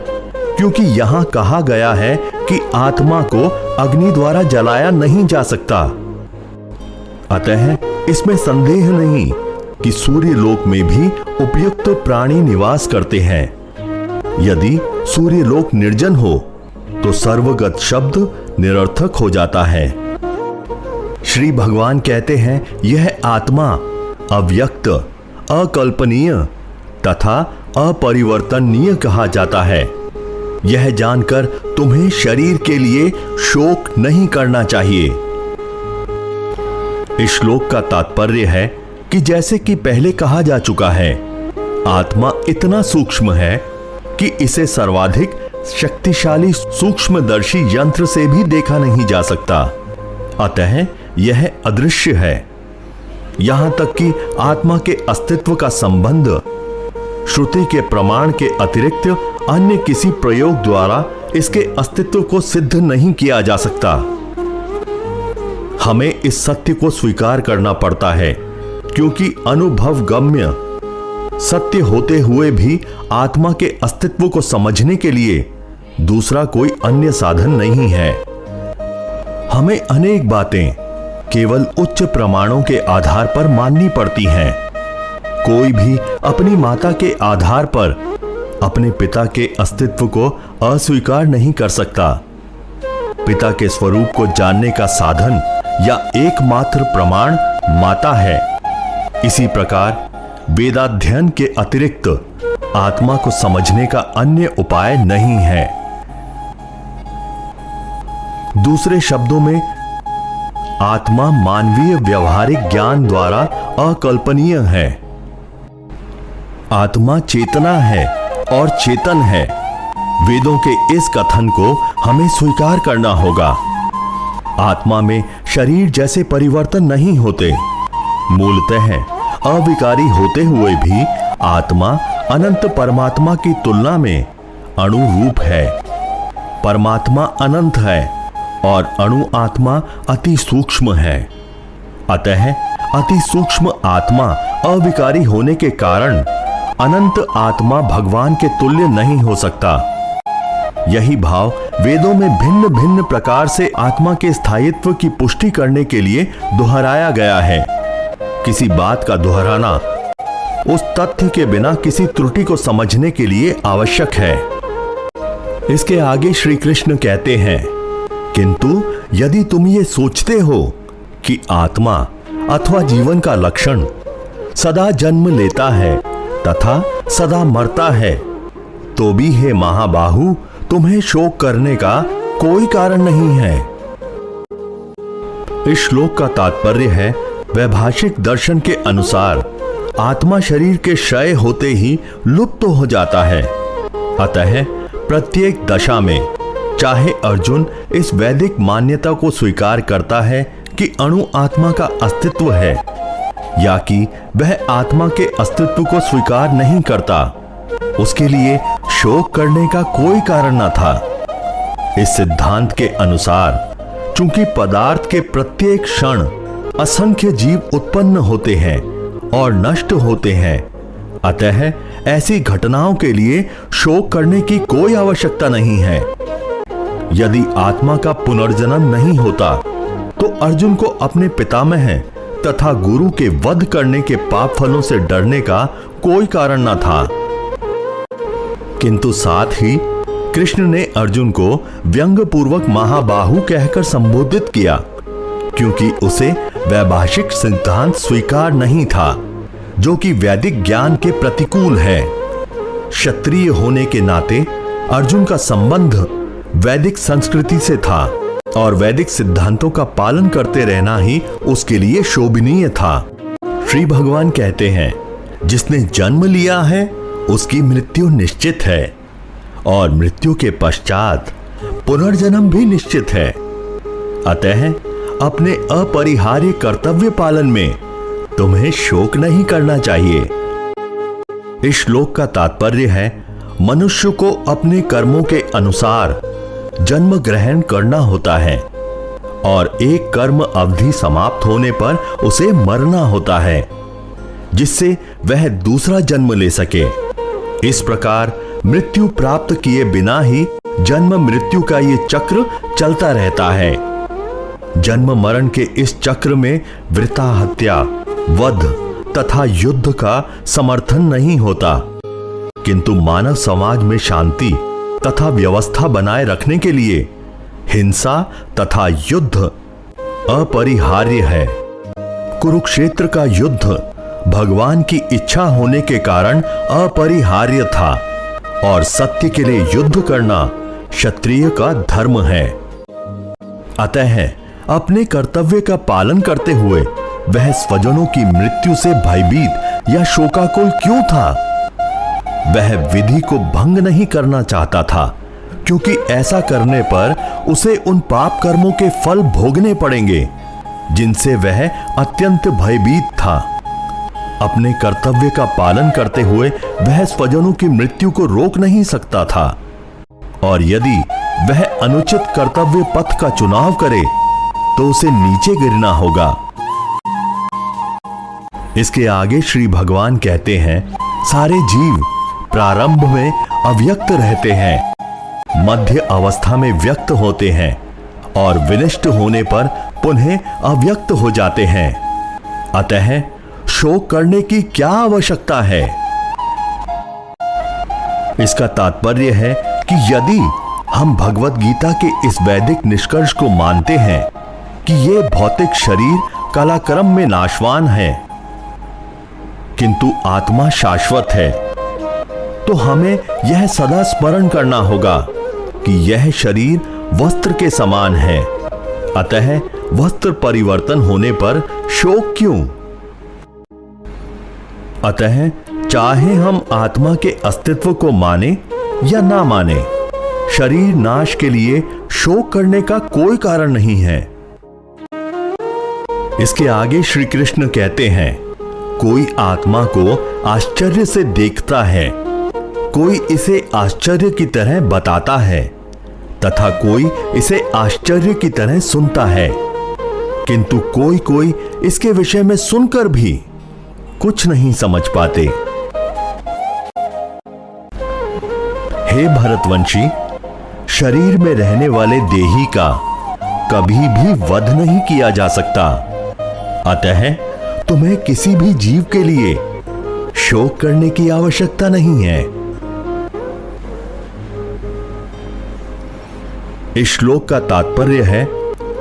क्योंकि यहां कहा गया है कि आत्मा को अग्नि द्वारा जलाया नहीं जा सकता। अतः इसमें संदेह नहीं कि सूर्य लोक में भी उपयुक्त प्राणी निवास करते हैं। यदि सूर्य लोक निर्जन हो तो सर्वगत शब्द निरर्थक हो जाता है। श्री भगवान कहते हैं, यह आत्मा अव्यक्त, अकल्पनीय तथा अपरिवर्तनीय कहा जाता है। यह जानकर तुम्हें शरीर के लिए शोक नहीं करना चाहिए। इस श्लोक का तात्पर्य है कि जैसे कि पहले कहा जा चुका है, आत्मा इतना सूक्ष्म है कि इसे सर्वाधिक शक्तिशाली सूक्ष्मदर्शी यंत्र से भी देखा नहीं जा सकता। अतः यह अदृश्य है। यहां तक कि आत्मा के अस्तित्व का संबंध श्रुति के प्रमाण के अतिरिक्त अन्य किसी प्रयोग द्वारा इसके अस्तित्व को सिद्ध नहीं किया जा सकता। हमें इस सत्य को स्वीकार करना पड़ता है, क्योंकि अनुभव गम्य सत्य होते हुए भी आत्मा के अस्तित्व को समझने के लिए दूसरा कोई अन्य साधन नहीं है। हमें अनेक बातें केवल उच्च प्रमाणों के आधार पर माननी पड़ती हैं। कोई भी अपनी माता के आधार पर अपने पिता के अस्तित्व को अस्वीकार नहीं कर सकता। पिता के स्वरूप को जानने का साधन या एकमात्र प्रमाण माता है। इसी प्रकार वेदाध्ययन के अतिरिक्त आत्मा को समझने का अन्य उपाय नहीं है। दूसरे शब्दों में, आत्मा मानवीय व्यवहारिक ज्ञान द्वारा अकल्पनीय है। आत्मा चेतना है और चेतन है। वेदों के इस कथन को हमें स्वीकार करना होगा। आत्मा में शरीर जैसे परिवर्तन नहीं होते। मूलतः अविकारी होते हुए भी आत्मा अनंत परमात्मा की तुलना में अणु रूप है। परमात्मा अनंत है और अणु आत्मा अति सूक्ष्म है। अतः अति सूक्ष्म आत्मा अविकारी होने के कारण अनंत आत्मा भगवान के तुल्य नहीं हो सकता। यही भाव वेदों में भिन्न भिन्न प्रकार से आत्मा के स्थायित्व की पुष्टि करने के लिए दोहराया गया है। किसी बात का दोहराना उस तथ्य के बिना किसी त्रुटि को समझने के लिए आवश्यक है। इसके आगे श्री कृष्ण कहते हैं, किंतु यदि तुम ये सोचते हो कि आत्मा अथवा जीवन का लक्षण सदा जन्म लेता है तथा सदा मरता है, तो भी हे महाबाहु, तुम्हें शोक करने का कोई कारण नहीं है। इस श्लोक का तात्पर्य है, वैभाषिक दर्शन के अनुसार आत्मा शरीर के क्षय होते ही लुप्त हो जाता है। अतः प्रत्येक दशा में चाहे अर्जुन इस वैदिक मान्यता को स्वीकार करता है कि अणु आत्मा का अस्तित्व है, या कि वह आत्मा के अस्तित्व को स्वीकार नहीं करता, उसके लिए शोक करने का कोई कारण न था। इस सिद्धांत के अनुसार चूंकि पदार्थ के प्रत्येक क्षण असंख्य जीव उत्पन्न होते हैं और नष्ट होते हैं। अतः ऐसी घटनाओं के लिए शोक करने की कोई आवश्यकता नहीं है। यदि आत्मा का पुनर्जन्म नहीं होता तो अर्जुन को अपने पितामह तथा गुरु के वध करने के पाप फलों से डरने का कोई कारण न था। किंतु साथ ही कृष्ण ने अर्जुन को व्यंग्यपूर्वक महाबाहु कहकर संबोधित किया, क्योंकि उसे वैभाषिक सिद्धांत स्वीकार नहीं था जो कि वैदिक ज्ञान के प्रतिकूल है। क्षत्रिय होने के नाते अर्जुन का संबंध वैदिक संस्कृति से था और वैदिक सिद्धांतों का पालन करते रहना ही उसके लिए शोभनीय था। श्री भगवान कहते हैं, जिसने जन्म लिया है उसकी मृत्यु निश्चित है और मृत्यु के पश्चात पुनर्जन्म भी निश्चित है। अतः अपने अपरिहार्य कर्तव्य पालन में तुम्हें शोक नहीं करना चाहिए। इस श्लोक का तात्पर्य है, मनुष्य को अपने कर्मों के अनुसार जन्म ग्रहण करना होता है और एक कर्म अवधि समाप्त होने पर उसे मरना होता है, जिससे वह दूसरा जन्म ले सके। इस प्रकार मृत्यु प्राप्त किए बिना ही जन्म मृत्यु का ये चक्र चलता रहता है। जन्म मरण के इस चक्र में वृथा हत्या, वध तथा युद्ध का समर्थन नहीं होता, किंतु मानव समाज में शांति तथा व्यवस्था बनाए रखने के लिए हिंसा तथा युद्ध अपरिहार्य है। कुरुक्षेत्र का युद्ध भगवान की इच्छा होने के कारण अपरिहार्य था और सत्य के लिए युद्ध करना क्षत्रिय का धर्म है। अतः अपने कर्तव्य का पालन करते हुए वह स्वजनों की मृत्यु से भयभीत या शोकाकुल क्यों था? वह विधि को भंग नहीं करना चाहता था, क्योंकि ऐसा करने पर उसे उन पाप कर्मों के फल भोगने पड़ेंगे जिनसे वह अत्यंत भयभीत था। अपने कर्तव्य का पालन करते हुए वह स्वजनों की मृत्यु को रोक नहीं सकता था, और यदि वह अनुचित कर्तव्य पथ का चुनाव करे तो उसे नीचे गिरना होगा। इसके आगे श्री भगवान कहते हैं, सारे जीव प्रारंभ में अव्यक्त रहते हैं, मध्य अवस्था में व्यक्त होते हैं और विनष्ट होने पर पुनः अव्यक्त हो जाते हैं। अतः शोक करने की क्या आवश्यकता है? इसका तात्पर्य है कि यदि हम भगवत गीता के इस वैदिक निष्कर्ष को मानते हैं कि ये भौतिक शरीर कालक्रम में नाशवान है किंतु आत्मा शाश्वत है, तो हमें यह सदा स्मरण करना होगा कि यह शरीर वस्त्र के समान है। अतः वस्त्र परिवर्तन होने पर शोक क्यों? अतः चाहे हम आत्मा के अस्तित्व को माने या ना माने, शरीर नाश के लिए शोक करने का कोई कारण नहीं है। इसके आगे श्री कृष्ण कहते हैं, कोई आत्मा को आश्चर्य से देखता है, कोई इसे आश्चर्य की तरह बताता है तथा कोई इसे आश्चर्य की तरह सुनता है, किंतु कोई कोई इसके विषय में सुनकर भी कुछ नहीं समझ पाते। हे भरतवंशी, शरीर में रहने वाले देही का कभी भी वध नहीं किया जा सकता। अतः तुम्हें किसी भी जीव के लिए शोक करने की आवश्यकता नहीं है। इस श्लोक का तात्पर्य है,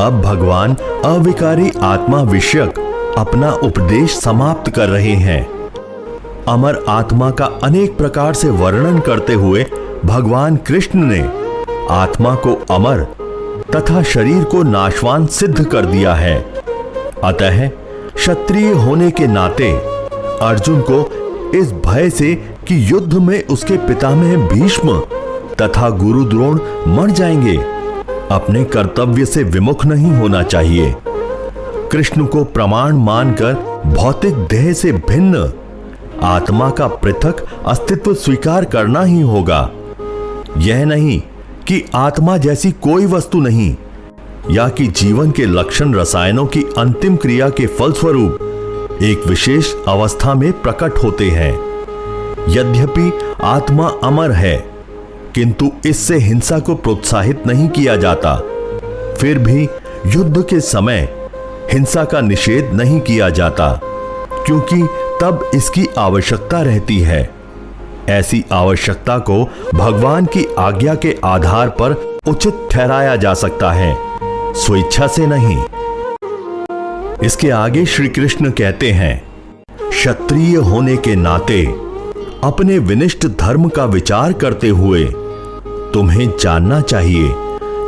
अब भगवान अविकारी आत्मा विषयक अपना उपदेश समाप्त कर रहे हैं। अमर आत्मा का अनेक प्रकार से वर्णन करते हुए भगवान कृष्ण ने आत्मा को अमर तथा शरीर को नाशवान सिद्ध कर दिया है। अतः क्षत्रिय होने के नाते अर्जुन को इस भय से कि युद्ध में उसके पितामह भीष्म तथा गुरु द्रोण मर जाएंगे, अपने कर्तव्य से विमुख नहीं होना चाहिए। कृष्ण को प्रमाण मानकर भौतिक देह से भिन्न आत्मा का पृथक अस्तित्व स्वीकार करना ही होगा। यह नहीं कि आत्मा जैसी कोई वस्तु नहीं, या कि जीवन के लक्षण रसायनों की अंतिम क्रिया के फलस्वरूप एक विशेष अवस्था में प्रकट होते हैं। यद्यपि आत्मा अमर है, किंतु इससे हिंसा को प्रोत्साहित नहीं किया जाता। फिर भी युद्ध के समय हिंसा का निषेध नहीं किया जाता, क्योंकि तब इसकी आवश्यकता रहती है। ऐसी आवश्यकता को भगवान की आज्ञा के आधार पर उचित ठहराया जा सकता है, स्वेच्छा से नहीं। इसके आगे श्री कृष्ण कहते हैं, क्षत्रिय होने के नाते अपने विनिष्ट धर्म का विचार करते हुए तुम्हें जानना चाहिए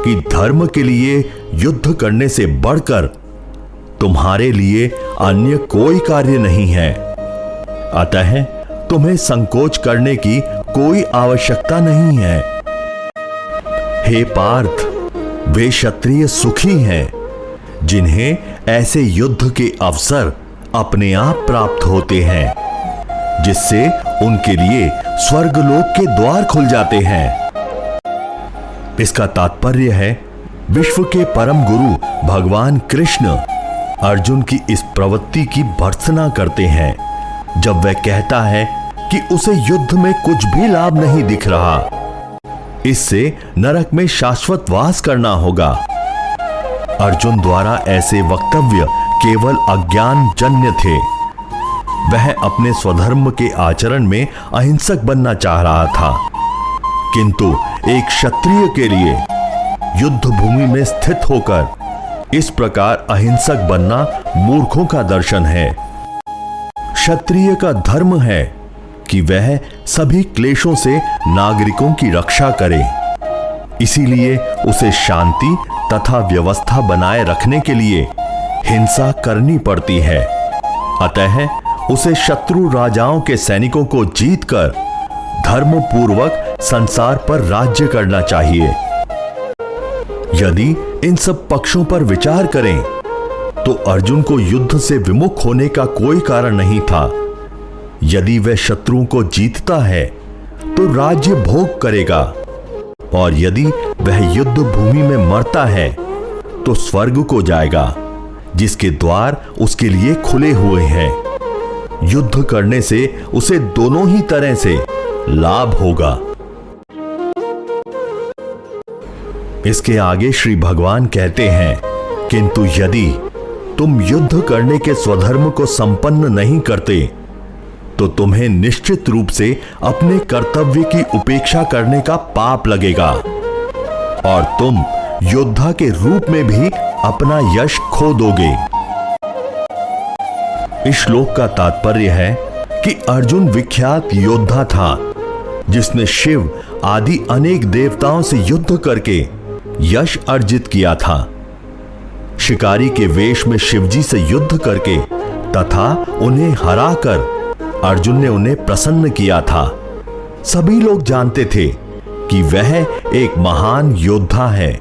कि धर्म के लिए युद्ध करने से बढ़कर तुम्हारे लिए अन्य कोई कार्य नहीं है। अतः तुम्हें संकोच करने की कोई आवश्यकता नहीं है। हे पार्थ, वे क्षत्रिय सुखी हैं जिन्हें ऐसे युद्ध के अवसर अपने आप प्राप्त होते हैं, जिससे उनके लिए स्वर्गलोक के द्वार खुल जाते हैं। इसका तात्पर्य है, विश्व के परम गुरु भगवान कृष्ण अर्जुन की इस प्रवृत्ति की भर्त्सना करते हैं जब वह कहता है कि उसे युद्ध में कुछ भी लाभ नहीं दिख रहा, इससे नरक में शाश्वत वास करना होगा। अर्जुन द्वारा ऐसे वक्तव्य केवल अज्ञान जन्य थे। वह अपने स्वधर्म के आचरण में अहिंसक बनना चाह रहा था, किंतु एक क्षत्रिय के लिए युद्ध भूमि में स्थित होकर इस प्रकार अहिंसक बनना मूर्खों का दर्शन है। क्षत्रिय का धर्म है कि वह सभी क्लेशों से नागरिकों की रक्षा करे। इसीलिए उसे शांति तथा व्यवस्था बनाए रखने के लिए हिंसा करनी पड़ती है। अतः उसे शत्रु राजाओं के सैनिकों को जीतकर धर्म पूर्वक संसार पर राज्य करना चाहिए। यदि इन सब पक्षों पर विचार करें तो अर्जुन को युद्ध से विमुख होने का कोई कारण नहीं था। यदि वह शत्रुओं को जीतता है तो राज्य भोग करेगा, और यदि वह युद्ध भूमि में मरता है तो स्वर्ग को जाएगा, जिसके द्वार उसके लिए खुले हुए हैं। युद्ध करने से उसे दोनों ही तरह से लाभ होगा। इसके आगे श्री भगवान कहते हैं, किंतु यदि तुम युद्ध करने के स्वधर्म को संपन्न नहीं करते तो तुम्हें निश्चित रूप से अपने कर्तव्य की उपेक्षा करने का पाप लगेगा, और तुम योद्धा के रूप में भी अपना यश खो दोगे। इस श्लोक का तात्पर्य है कि अर्जुन विख्यात योद्धा था, जिसने शिव आदि अनेक देवताओं से युद्ध करके यश अर्जित किया था। शिकारी के वेश में शिवजी से युद्ध करके तथा उन्हें हराकर अर्जुन ने उन्हें प्रसन्न किया था। सभी लोग जानते थे कि वह एक महान योद्धा है।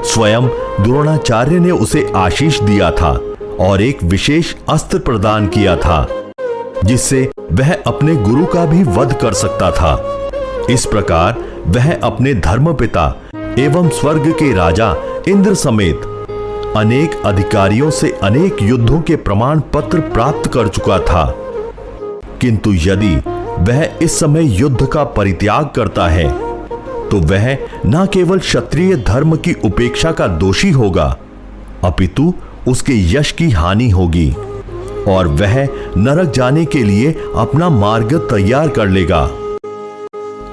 स्वयं द्रोणाचार्य ने उसे आशीष दिया था और एक विशेष अस्त्र प्रदान किया था, जिससे वह अपने गुरु का भी वध कर सकता था। इस प्रकार वह अपने धर्मपिता एवं स्वर्ग के राजा इंद्र समेत अनेक अधिकारियों से अनेक युद्धों के प्रमाण पत्र प्राप्त कर चुका था। किंतु यदि वह इस समय युद्ध का परित्याग करता है तो वह न केवल क्षत्रिय धर्म की उपेक्षा का दोषी होगा, अपितु उसके यश की हानि होगी और वह नरक जाने के लिए अपना मार्ग तैयार कर लेगा।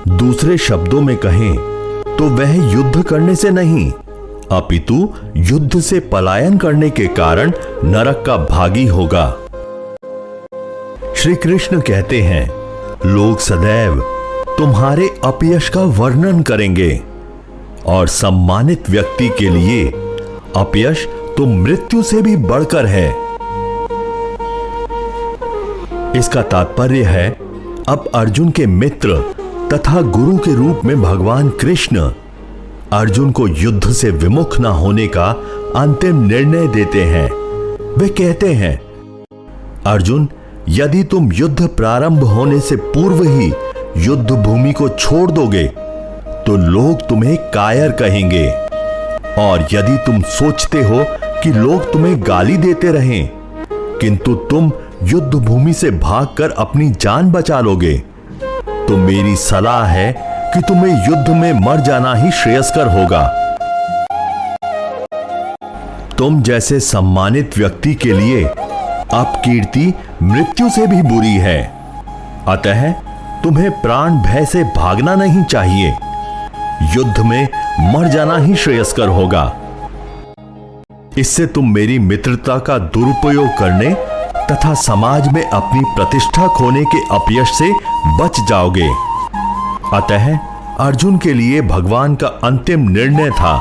दूसरे शब्दों में कहें तो वह युद्ध करने से नहीं, अपितु युद्ध से पलायन करने के कारण नरक का भागी होगा। श्री कृष्ण कहते हैं, लोग सदैव तुम्हारे अपयश का वर्णन करेंगे और सम्मानित व्यक्ति के लिए अपयश तो मृत्यु से भी बढ़कर है। इसका तात्पर्य है, अब अर्जुन के मित्र तथा गुरु के रूप में भगवान कृष्ण अर्जुन को युद्ध से विमुख न होने का अंतिम निर्णय देते हैं। वे कहते हैं, अर्जुन, यदि तुम युद्ध प्रारंभ होने से पूर्व ही युद्ध भूमि को छोड़ दोगे तो लोग तुम्हें कायर कहेंगे और यदि तुम सोचते हो कि लोग तुम्हें गाली देते रहें, किंतु तुम युद्ध भूमि से भागकर अपनी जान बचा लोगे, तो मेरी सलाह है कि तुम्हें युद्ध में मर जाना ही श्रेयस्कर होगा। तुम जैसे सम्मानित व्यक्ति के लिए अपकीर्ति मृत्यु से भी बुरी है, अतः तुम्हें प्राण भय से भागना नहीं चाहिए। युद्ध में मर जाना ही श्रेयस्कर होगा। इससे तुम मेरी मित्रता का दुरुपयोग करने तथा समाज में अपनी प्रतिष्ठा खोने के अपयश से बच जाओगे। अतः अर्जुन के लिए भगवान का अंतिम निर्णय था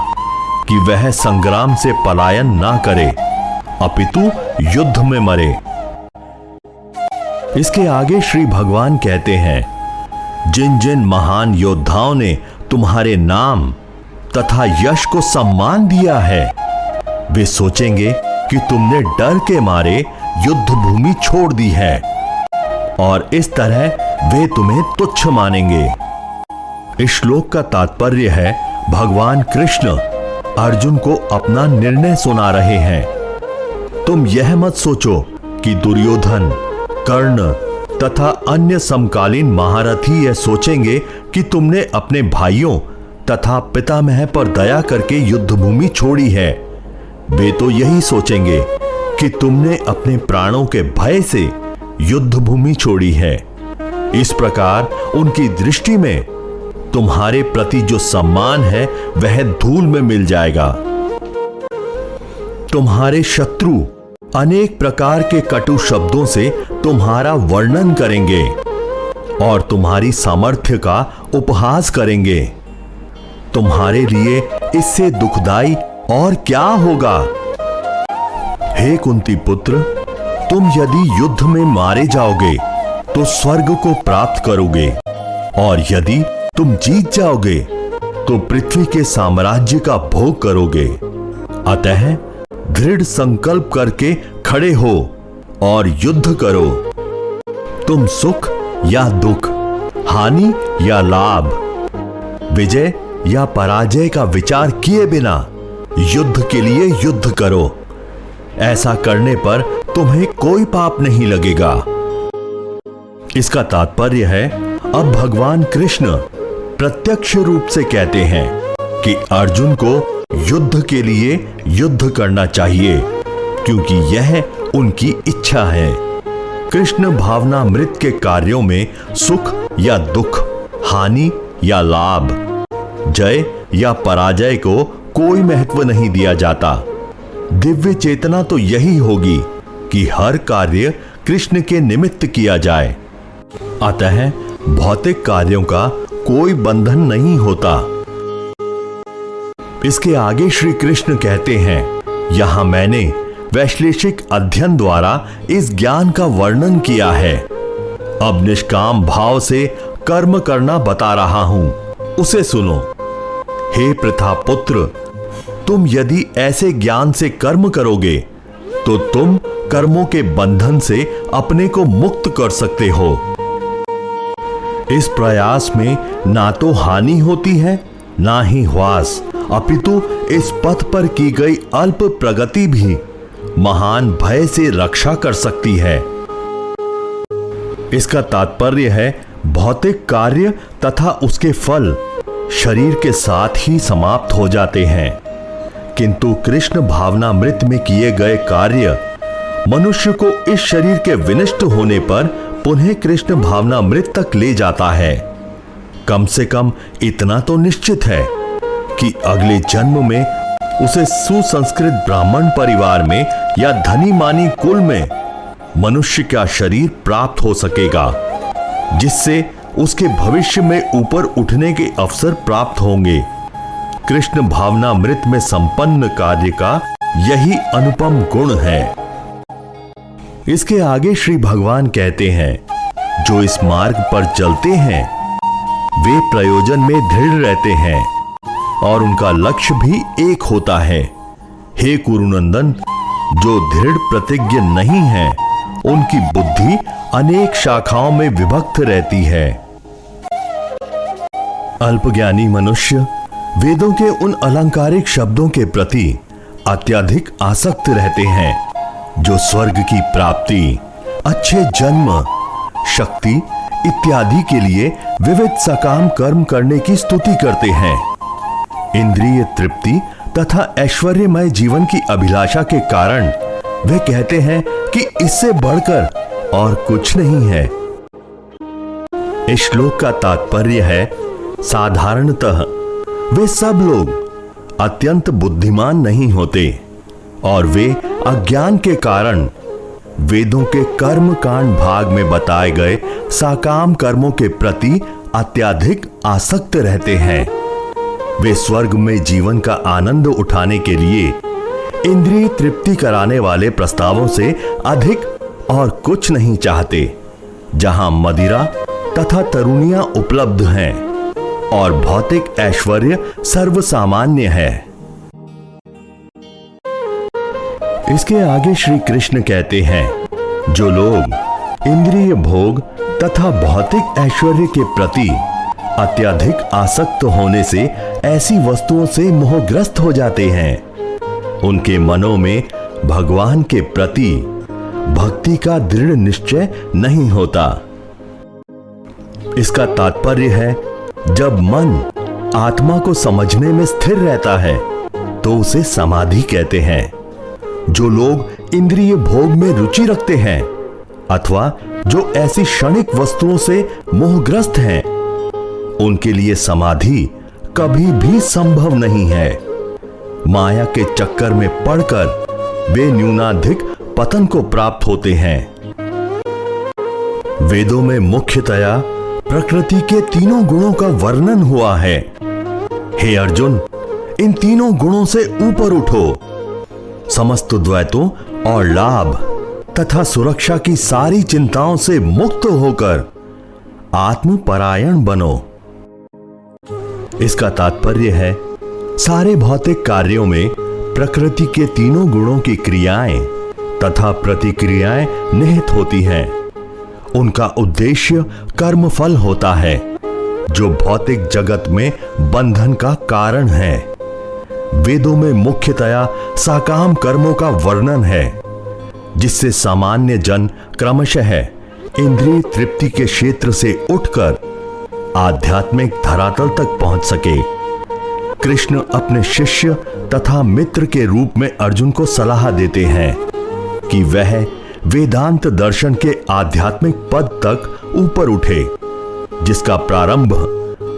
कि वह संग्राम से पलायन ना करे, अपितु युद्ध में मरे। इसके आगे श्री भगवान कहते हैं, जिन जिन महान योद्धाओं ने तुम्हारे नाम तथा यश को सम्मान दिया है, वे सोचेंगे कि तुमने डर के मारे युद्ध भूमि छोड़ दी है, और इस तरह वे तुम्हें तुच्छ मानेंगे। इस श्लोक का तात्पर्य है, भगवान कृष्ण अर्जुन को अपना निर्णय सुना रहे हैं। तुम यह मत सोचो कि दुर्योधन, कर्ण तथा अन्य समकालीन महारथी यह सोचेंगे कि तुमने अपने भाइयों तथा पितामह पर दया करके युद्ध भूमि छोड़ी है। वे तो यही सोचेंगे कि तुमने अपने प्राणों के भय से युद्ध भूमि छोड़ी है। इस प्रकार उनकी दृष्टि में तुम्हारे प्रति जो सम्मान है वह धूल में मिल जाएगा। तुम्हारे शत्रु अनेक प्रकार के कटु शब्दों से तुम्हारा वर्णन करेंगे और तुम्हारी सामर्थ्य का उपहास करेंगे। तुम्हारे लिए इससे दुखदाई और क्या होगा? हे कुंती पुत्र, तुम यदि युद्ध में मारे जाओगे तो स्वर्ग को प्राप्त करोगे, और यदि तुम जीत जाओगे तो पृथ्वी के साम्राज्य का भोग करोगे। अतः दृढ़ संकल्प करके खड़े हो और युद्ध करो। तुम सुख या दुख, हानि या लाभ, विजय या पराजय का विचार किए बिना युद्ध के लिए युद्ध करो। ऐसा करने पर तुम्हें कोई पाप नहीं लगेगा। इसका तात्पर्य है, अब भगवान कृष्ण प्रत्यक्ष रूप से कहते हैं कि अर्जुन को युद्ध के लिए युद्ध करना चाहिए, क्योंकि यह उनकी इच्छा है। कृष्ण भावनामृत के कार्यों में सुख या दुख, हानि या लाभ, जय या पराजय को कोई महत्व नहीं दिया जाता। दिव्य चेतना तो यही होगी कि हर कार्य कृष्ण के निमित्त किया जाए। अतः भौतिक कार्यों का कोई बंधन नहीं होता। इसके आगे श्री कृष्ण कहते हैं, यहां मैंने वैश्लेषिक अध्ययन द्वारा इस ज्ञान का वर्णन किया है। अब निष्काम भाव से कर्म करना बता रहा हूं, उसे सुनो। हे पृथा पुत्र, तुम यदि ऐसे ज्ञान से कर्म करोगे तो तुम कर्मों के बंधन से अपने को मुक्त कर सकते हो। इस प्रयास में ना तो हानि होती है ना ही ह्रास, अपितु इस पथ पर की गई अल्प प्रगति भी महान भय से रक्षा कर सकती है। इसका तात्पर्य है, भौतिक कार्य तथा उसके फल शरीर के साथ ही समाप्त हो जाते हैं, किंतु कृष्ण भावनामृत में किए गए कार्य मनुष्य को इस शरीर के विनष्ट होने पर पुनः कृष्ण भावनामृत तक ले जाता है। कम से कम इतना तो निश्चित है कि अगले जन्म में उसे सुसंस्कृत ब्राह्मण परिवार में या धनी मानी कुल में मनुष्य का शरीर प्राप्त हो सकेगा, जिससे उसके भविष्य में ऊपर उठने के अवसर प्राप्त होंगे। कृष्ण भावनामृत में संपन्न कार्य का यही अनुपम गुण है। इसके आगे श्री भगवान कहते हैं, जो इस मार्ग पर चलते हैं वे प्रयोजन में दृढ़ रहते हैं और उनका लक्ष्य भी एक होता है। हे कुरुनंदन, जो दृढ़ प्रतिज्ञ नहीं है उनकी बुद्धि अनेक शाखाओं में विभक्त रहती है। अल्पज्ञानी मनुष्य वेदों के उन अलंकारिक शब्दों के प्रति अत्यधिक आसक्त रहते हैं जो स्वर्ग की प्राप्ति, अच्छे जन्म, शक्ति इत्यादि के लिए विविध सकाम कर्म करने की स्तुति करते हैं। इंद्रिय तृप्ति तथा ऐश्वर्यमय जीवन की अभिलाषा के कारण वे कहते हैं कि इससे बढ़कर और कुछ नहीं है। इस श्लोक का तात्पर्य है, साधारणतः वे सब लोग अत्यंत बुद्धिमान नहीं होते और वे अज्ञान के कारण वेदों के कर्म कांड भाग में बताए गए साकाम कर्मों के प्रति अत्यधिक आसक्त रहते हैं। वे स्वर्ग में जीवन का आनंद उठाने के लिए इंद्रिय तृप्ति कराने वाले प्रस्तावों से अधिक और कुछ नहीं चाहते, जहां मदिरा तथा तरुणियां उपलब्ध हैं और भौतिक ऐश्वर्य सर्वसामान्य है। इसके आगे श्री कृष्ण कहते हैं, जो लोग इंद्रिय भोग तथा भौतिक ऐश्वर्य के प्रति अत्यधिक आसक्त होने से ऐसी वस्तुओं से मोहग्रस्त हो जाते हैं, उनके मनों में भगवान के प्रति भक्ति का दृढ़ निश्चय नहीं होता। इसका तात्पर्य है, जब मन आत्मा को समझने में स्थिर रहता है तो उसे समाधि कहते हैं। जो लोग इंद्रिय भोग में रुचि रखते हैं अथवा जो ऐसी क्षणिक वस्तुओं से मोहग्रस्त हैं, उनके लिए समाधि कभी भी संभव नहीं है। माया के चक्कर में पड़कर वे न्यूनाधिक पतन को प्राप्त होते हैं। वेदों में मुख्यतया प्रकृति के तीनों गुणों का वर्णन हुआ है। हे अर्जुन, इन तीनों गुणों से ऊपर उठो, समस्त द्वैतों और लाभ तथा सुरक्षा की सारी चिंताओं से मुक्त होकर आत्मपरायण बनो। इसका तात्पर्य है, सारे भौतिक कार्यों में प्रकृति के तीनों गुणों की क्रियाएं तथा प्रतिक्रियाएं निहित होती हैं। उनका उद्देश्य कर्मफल होता है, जो भौतिक जगत में बंधन का कारण है। वेदों में मुख्यतया साकाम कर्मों का वर्णन है, जिससे सामान्य जन क्रमशः इंद्रिय तृप्ति के क्षेत्र से उठकर आध्यात्मिक धरातल तक पहुंच सके। कृष्ण अपने शिष्य तथा मित्र के रूप में अर्जुन को सलाह देते हैं कि वह वेदांत दर्शन के आध्यात्मिक पद तक ऊपर उठे, जिसका प्रारंभ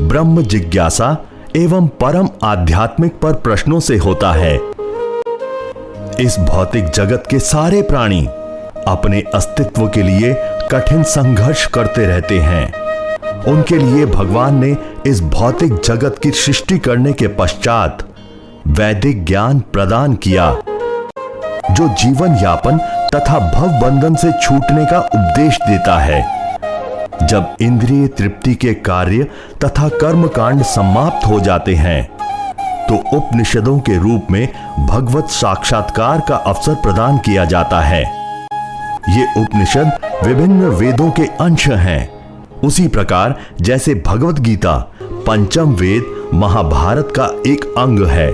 ब्रह्म जिज्ञासा एवं परम आध्यात्मिक पर प्रश्नों से होता है। इस भौतिक जगत के सारे प्राणी अपने अस्तित्व के लिए कठिन संघर्ष करते रहते हैं। उनके लिए भगवान ने इस भौतिक जगत की सृष्टि करने के पश्चात वैदिक ज्ञान प्रदान किया, जो जीवन यापन तथा भव बंधन से छूटने का उपदेश देता है। जब इंद्रिय तृप्ति के कार्य तथा कर्म कांड समाप्त हो जाते हैं, तो उपनिषदों के रूप में भगवत साक्षात्कार का अवसर प्रदान किया जाता है। ये उपनिषद विभिन्न वेदों के अंश हैं, उसी प्रकार जैसे भगवत गीता पंचम वेद महाभारत का एक अंग है।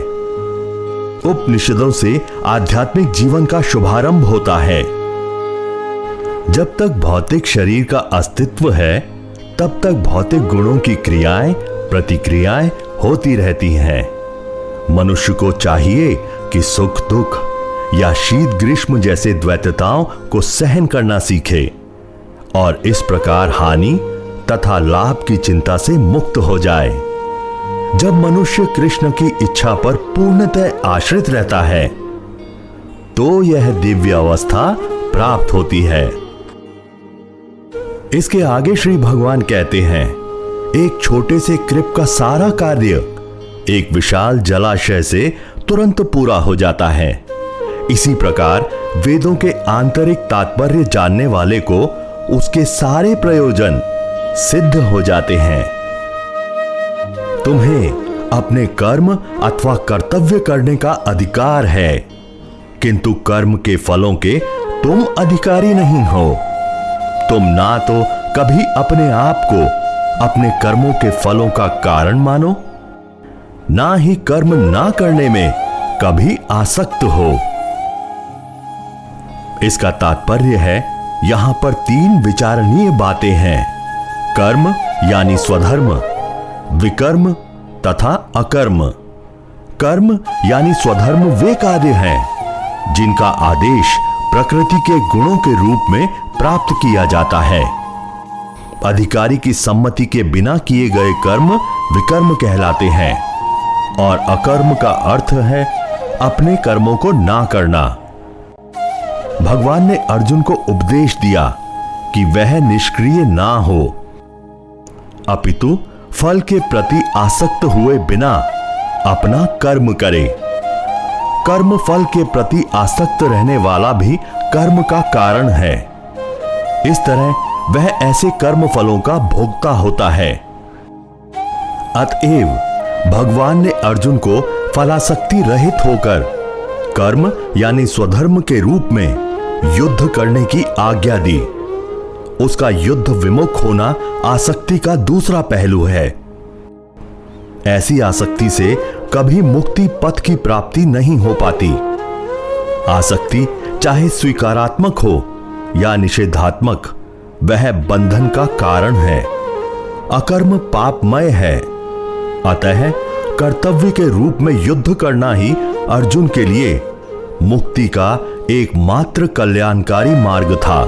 उपनिषदों से आध्यात्मिक जीवन का शुभारंभ होता है। जब तक भौतिक शरीर का अस्तित्व है, तब तक भौतिक गुणों की क्रियाएं प्रतिक्रियाएं होती रहती हैं। मनुष्य को चाहिए कि सुख दुख या शीत ग्रीष्म जैसे द्वैतताओं को सहन करना सीखे और इस प्रकार हानि तथा लाभ की चिंता से मुक्त हो जाए। जब मनुष्य कृष्ण की इच्छा पर पूर्णतः आश्रित रहता है, तो यह दिव्य अवस्था प्राप्त होती है। इसके आगे श्री भगवान कहते हैं, एक छोटे से कृप का सारा कार्य एक विशाल जलाशय से तुरंत पूरा हो जाता है। इसी प्रकार वेदों के आंतरिक तात्पर्य जानने वाले को उसके सारे प्रयोजन सिद्ध हो जाते हैं। तुम्हें अपने कर्म अथवा कर्तव्य करने का अधिकार है, किंतु कर्म के फलों के तुम अधिकारी नहीं हो। तुम ना तो कभी अपने आप को अपने कर्मों के फलों का कारण मानो, ना ही कर्म ना करने में कभी आसक्त हो। इसका तात्पर्य है यहां पर 3 विचारणीय बातें हैं। कर्म यानी स्वधर्म, विकर्म तथा अकर्म। कर्म यानी स्वधर्म वे कार्य हैं जिनका आदेश प्रकृति के गुणों के रूप में प्राप्त किया जाता है। अधिकारी की सम्मति के बिना किए गए कर्म विकर्म कहलाते हैं और अकर्म का अर्थ है अपने कर्मों को ना करना। भगवान ने अर्जुन को उपदेश दिया कि वह निष्क्रिय ना हो, अपितु फल के प्रति आसक्त हुए बिना अपना कर्म करे। कर्म फल के प्रति आसक्त रहने वाला भी कर्म का कारण है। इस तरह वह ऐसे कर्म फलों का भोक्ता होता है। अतएव भगवान ने अर्जुन को फलासक्ति रहित होकर कर्म यानी स्वधर्म के रूप में युद्ध करने की आज्ञा दी। उसका युद्ध विमुख होना आसक्ति का दूसरा पहलू है। ऐसी आसक्ति से कभी मुक्ति पथ की प्राप्ति नहीं हो पाती। आसक्ति चाहे स्वीकारात्मक हो या निषेधात्मक, वह बंधन का कारण है। अकर्म पापमय है। अतः कर्तव्य के रूप में युद्ध करना ही अर्जुन के लिए मुक्ति का एकमात्र कल्याणकारी मार्ग था।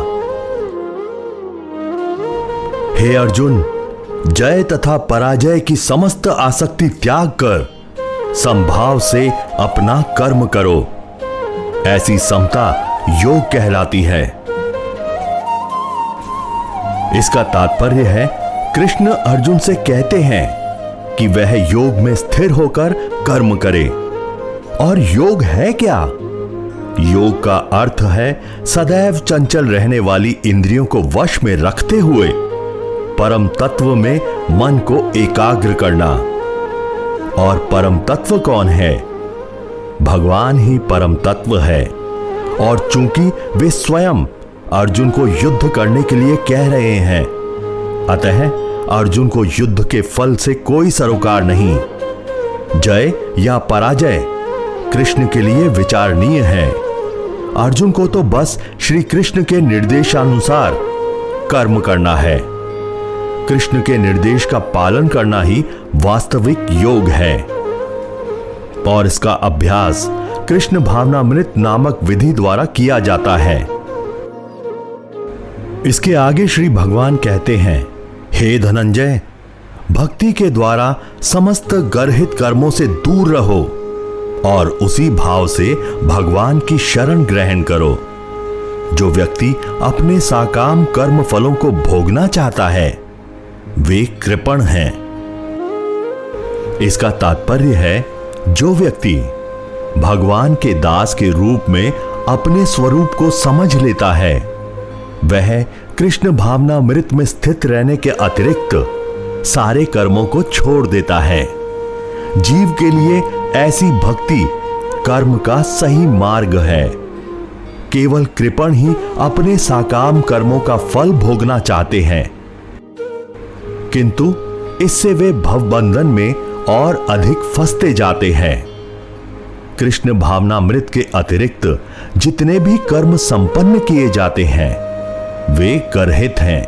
हे अर्जुन, जय तथा पराजय की समस्त आसक्ति त्याग कर समभाव से अपना कर्म करो। ऐसी समता योग कहलाती है। इसका तात्पर्य है कृष्ण अर्जुन से कहते हैं कि वह योग में स्थिर होकर कर्म करे। और योग है क्या? योग का अर्थ है सदैव चंचल रहने वाली इंद्रियों को वश में रखते हुए परम तत्व में मन को एकाग्र करना। और परम तत्व कौन है? भगवान ही परम तत्व है। और चूंकि वे स्वयं अर्जुन को युद्ध करने के लिए कह रहे हैं, अतः अर्जुन को युद्ध के फल से कोई सरोकार नहीं। जय या पराजय कृष्ण के लिए विचारणीय है। अर्जुन को तो बस श्री कृष्ण के निर्देशानुसार कर्म करना है। कृष्ण के निर्देश का पालन करना ही वास्तविक योग है। और इसका अभ्यास कृष्ण भावनामृत नामक विधि द्वारा किया जाता है। इसके आगे श्री भगवान कहते हैं, हे धनंजय, भक्ति के द्वारा समस्त गर्हित कर्मों से दूर रहो और उसी भाव से भगवान की शरण ग्रहण करो। जो व्यक्ति अपने साकाम कर्म फलों को भोगना चाहता है वे कृपण हैं। इसका तात्पर्य है जो व्यक्ति भगवान के दास के रूप में अपने स्वरूप को समझ लेता है वह कृष्ण भावनामृत में स्थित रहने के अतिरिक्त सारे कर्मों को छोड़ देता है। जीव के लिए ऐसी भक्ति कर्म का सही मार्ग है। केवल कृपण ही अपने साकाम कर्मों का फल भोगना चाहते हैं, किंतु इससे वे भवबंधन में और अधिक फंसते जाते हैं। कृष्ण भावनामृत के अतिरिक्त जितने भी कर्म संपन्न किए जाते हैं वे गर्हित हैं,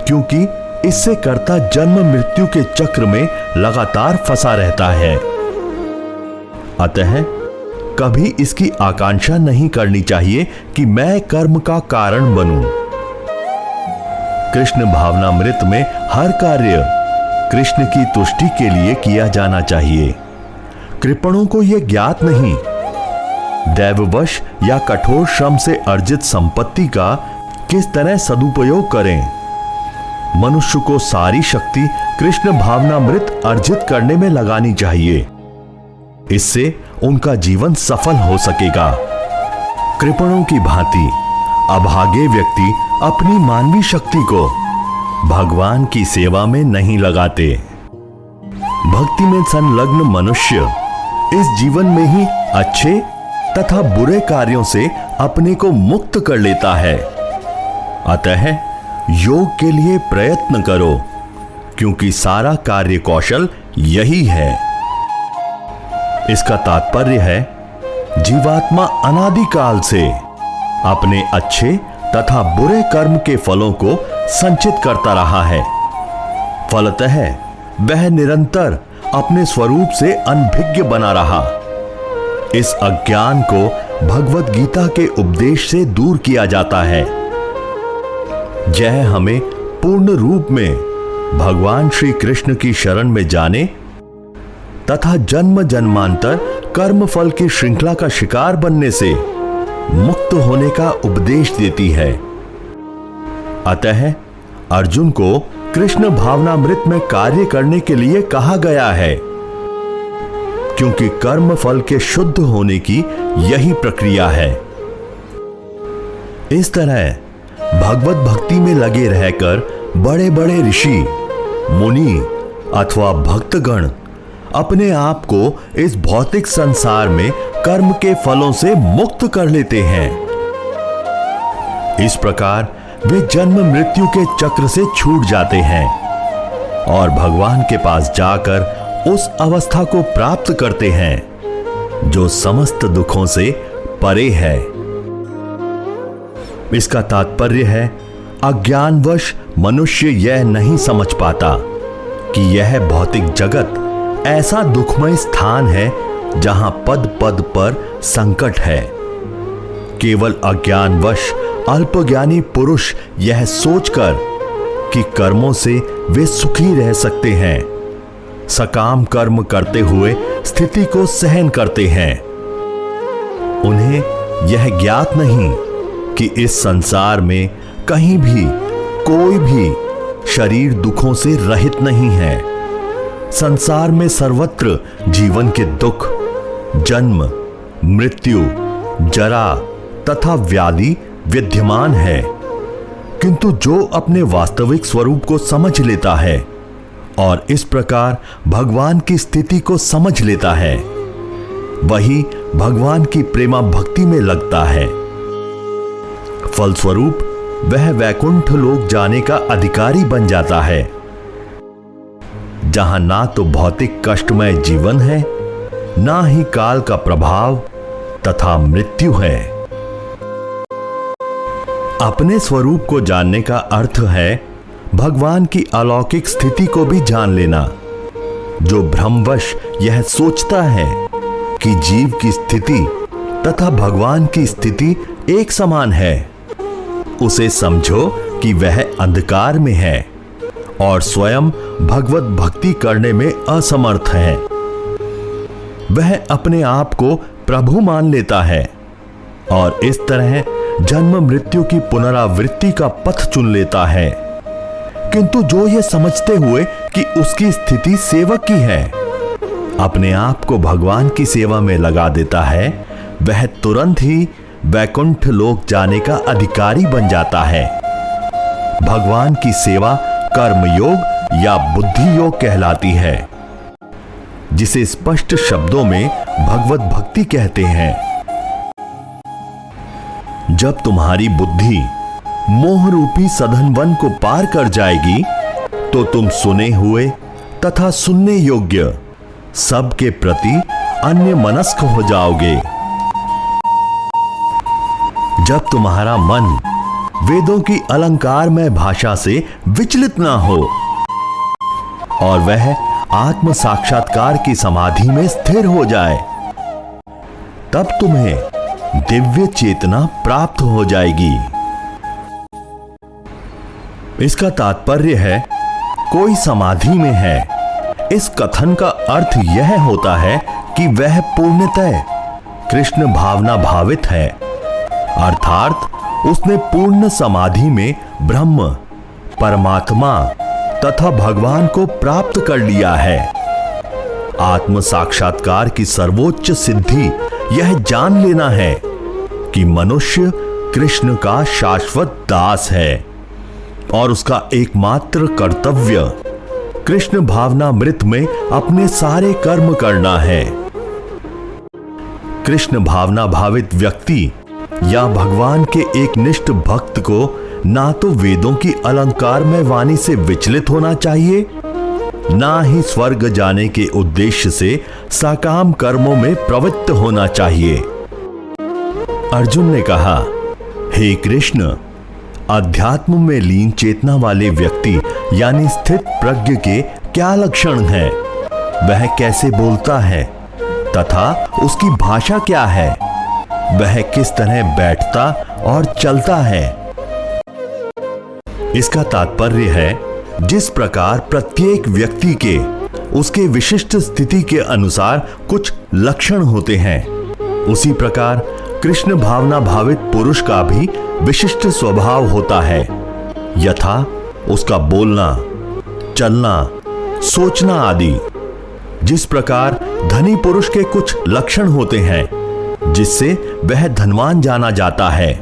क्योंकि इससे कर्ता जन्म मृत्यु के चक्र में लगातार फंसा रहता है। अतः कभी इसकी आकांक्षा नहीं करनी चाहिए कि मैं कर्म का कारण बनूं। कृष्ण भावनामृत में हर कार्य कृष्ण की तुष्टि के लिए किया जाना चाहिए। कृपणों को यह ज्ञात नहीं, दैववश या कठोर श्रम से अर्जित संपत्ति का किस तरह सदुपयोग करें। मनुष्य को सारी शक्ति कृष्ण भावनामृत अर्जित करने में लगानी चाहिए। इससे उनका जीवन सफल हो सकेगा। कृपणों की भांति अभागे व्यक्ति अपनी मानवीय शक्ति को भगवान की सेवा में नहीं लगाते। भक्ति में संलग्न मनुष्य इस जीवन में ही अच्छे तथा बुरे कार्यों से अपने को मुक्त कर लेता है। अतः योग के लिए प्रयत्न करो, क्योंकि सारा कार्य कौशल यही है। इसका तात्पर्य है जीवात्मा अनादिकाल से अपने अच्छे तथा बुरे कर्म के फलों को संचित करता रहा है। फलतः वह निरंतर अपने स्वरूप से अनभिज्ञ बना रहा। इस अज्ञान को भगवत गीता के उपदेश से दूर किया जाता है। यह हमें पूर्ण रूप में भगवान श्री कृष्ण की शरण में जाने तथा जन्म जन्मांतर कर्म फल की श्रृंखला का शिकार बनने से मुक्त होने का उपदेश देती है। अतः अर्जुन को कृष्ण भावनामृत में कार्य करने के लिए कहा गया है, क्योंकि कर्म फल के शुद्ध होने की यही प्रक्रिया है। इस तरह भगवत भक्ति में लगे रहकर बड़े बड़े ऋषि, मुनि अथवा भक्तगण अपने आप को इस भौतिक संसार में कर्म के फलों से मुक्त कर लेते हैं। इस प्रकार वे जन्म मृत्यु के चक्र से छूट जाते हैं और भगवान के पास जाकर उस अवस्था को प्राप्त करते हैं जो समस्त दुखों से परे है। इसका तात्पर्य है अज्ञानवश मनुष्य यह नहीं समझ पाता कि यह भौतिक जगत ऐसा दुखमय स्थान है जहां पद पद पर संकट है। केवल अज्ञानवश अल्पज्ञानी पुरुष यह सोचकर कि कर्मों से वे सुखी रह सकते हैं, सकाम कर्म करते हुए स्थिति को सहन करते हैं। उन्हें यह ज्ञात नहीं कि इस संसार में कहीं भी कोई भी शरीर दुखों से रहित नहीं है। संसार में सर्वत्र जीवन के दुख, जन्म, मृत्यु, जरा तथा व्याधि विद्यमान है, किंतु जो अपने वास्तविक स्वरूप को समझ लेता है और इस प्रकार भगवान की स्थिति को समझ लेता है, वही भगवान की प्रेमा भक्ति में लगता है। फलस्वरूप वह वैकुंठ लोक जाने का अधिकारी बन जाता है, जहां ना तो भौतिक कष्टमय जीवन है, ना ही काल का प्रभाव तथा मृत्यु है। अपने स्वरूप को जानने का अर्थ है भगवान की अलौकिक स्थिति को भी जान लेना। जो भ्रमवश यह सोचता है कि जीव की स्थिति तथा भगवान की स्थिति एक समान है, उसे समझो कि वह अंधकार में है और स्वयं भगवत भक्ति करने में असमर्थ है। वह अपने आप को प्रभु मान लेता है और इस तरह जन्म मृत्यु की पुनरावृत्ति का पथ चुन लेता है, किंतु जो यह समझते हुए कि उसकी स्थिति सेवक की है, अपने आप को भगवान की सेवा में लगा देता है, वह तुरंत ही वैकुंठ लोक जाने का अधिकारी बन जाता है। भगवान की सेवा कर्मयोग या बुद्धि योग कहलाती है, जिसे स्पष्ट शब्दों में भगवत भक्ति कहते हैं। जब तुम्हारी बुद्धि मोह रूपी सघन वन को पार कर जाएगी, तो तुम सुने हुए तथा सुनने योग्य सबके प्रति अन्य मनस्क हो जाओगे। जब तुम्हारा मन वेदों की अलंकारमय भाषा से विचलित ना हो और वह आत्म साक्षात्कार की समाधि में स्थिर हो जाए, तब तुम्हें दिव्य चेतना प्राप्त हो जाएगी। इसका तात्पर्य है कोई समाधि में है। इस कथन का अर्थ यह होता है कि वह पूर्णतः कृष्ण भावना भावित है, अर्थात उसने पूर्ण समाधि में ब्रह्म, परमात्मा तथा भगवान को प्राप्त कर लिया है। आत्म साक्षात्कार की सर्वोच्च सिद्धि यह जान लेना है कि मनुष्य कृष्ण का शाश्वत दास है और उसका एकमात्र कर्तव्य कृष्ण भावनामृत में अपने सारे कर्म करना है। कृष्ण भावना भावित व्यक्ति या भगवान के एक निष्ठ भक्त को ना तो वेदों की अलंकारमय वाणी से विचलित होना चाहिए ना ही स्वर्ग जाने के उद्देश्य से सकाम कर्मों में प्रवृत्त होना चाहिए। अर्जुन ने कहा, हे कृष्ण, अध्यात्म में लीन चेतना वाले व्यक्ति यानी स्थित प्रज्ञ के क्या लक्षण हैं? वह कैसे बोलता है तथा उसकी भाषा क्या है? वह किस तरह बैठता और चलता है? इसका तात्पर्य है, जिस प्रकार प्रत्येक व्यक्ति के उसके विशिष्ट स्थिति के अनुसार कुछ लक्षण होते हैं, उसी प्रकार कृष्ण भावना भावित पुरुष का भी विशिष्ट स्वभाव होता है। यथा उसका बोलना, चलना, सोचना आदि। जिस प्रकार धनी पुरुष के कुछ लक्षण होते हैं जिससे वह धनवान जाना जाता है,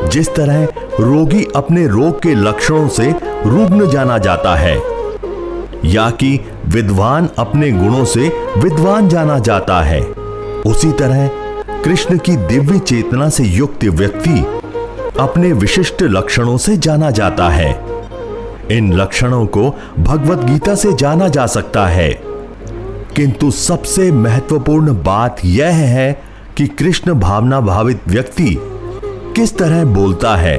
जिस तरह रोगी अपने रोग के लक्षणों से रुग्ण जाना जाता है, या कि विद्वान अपने गुणों से विद्वान जाना जाता है, उसी तरह कृष्ण की दिव्य चेतना से युक्त व्यक्ति अपने विशिष्ट लक्षणों से जाना जाता है। इन लक्षणों को भगवत गीता से जाना जा सकता है, किंतु सबसे महत्वपूर्ण बात यह है कि कृष्ण भावना भावित व्यक्ति किस तरह बोलता है,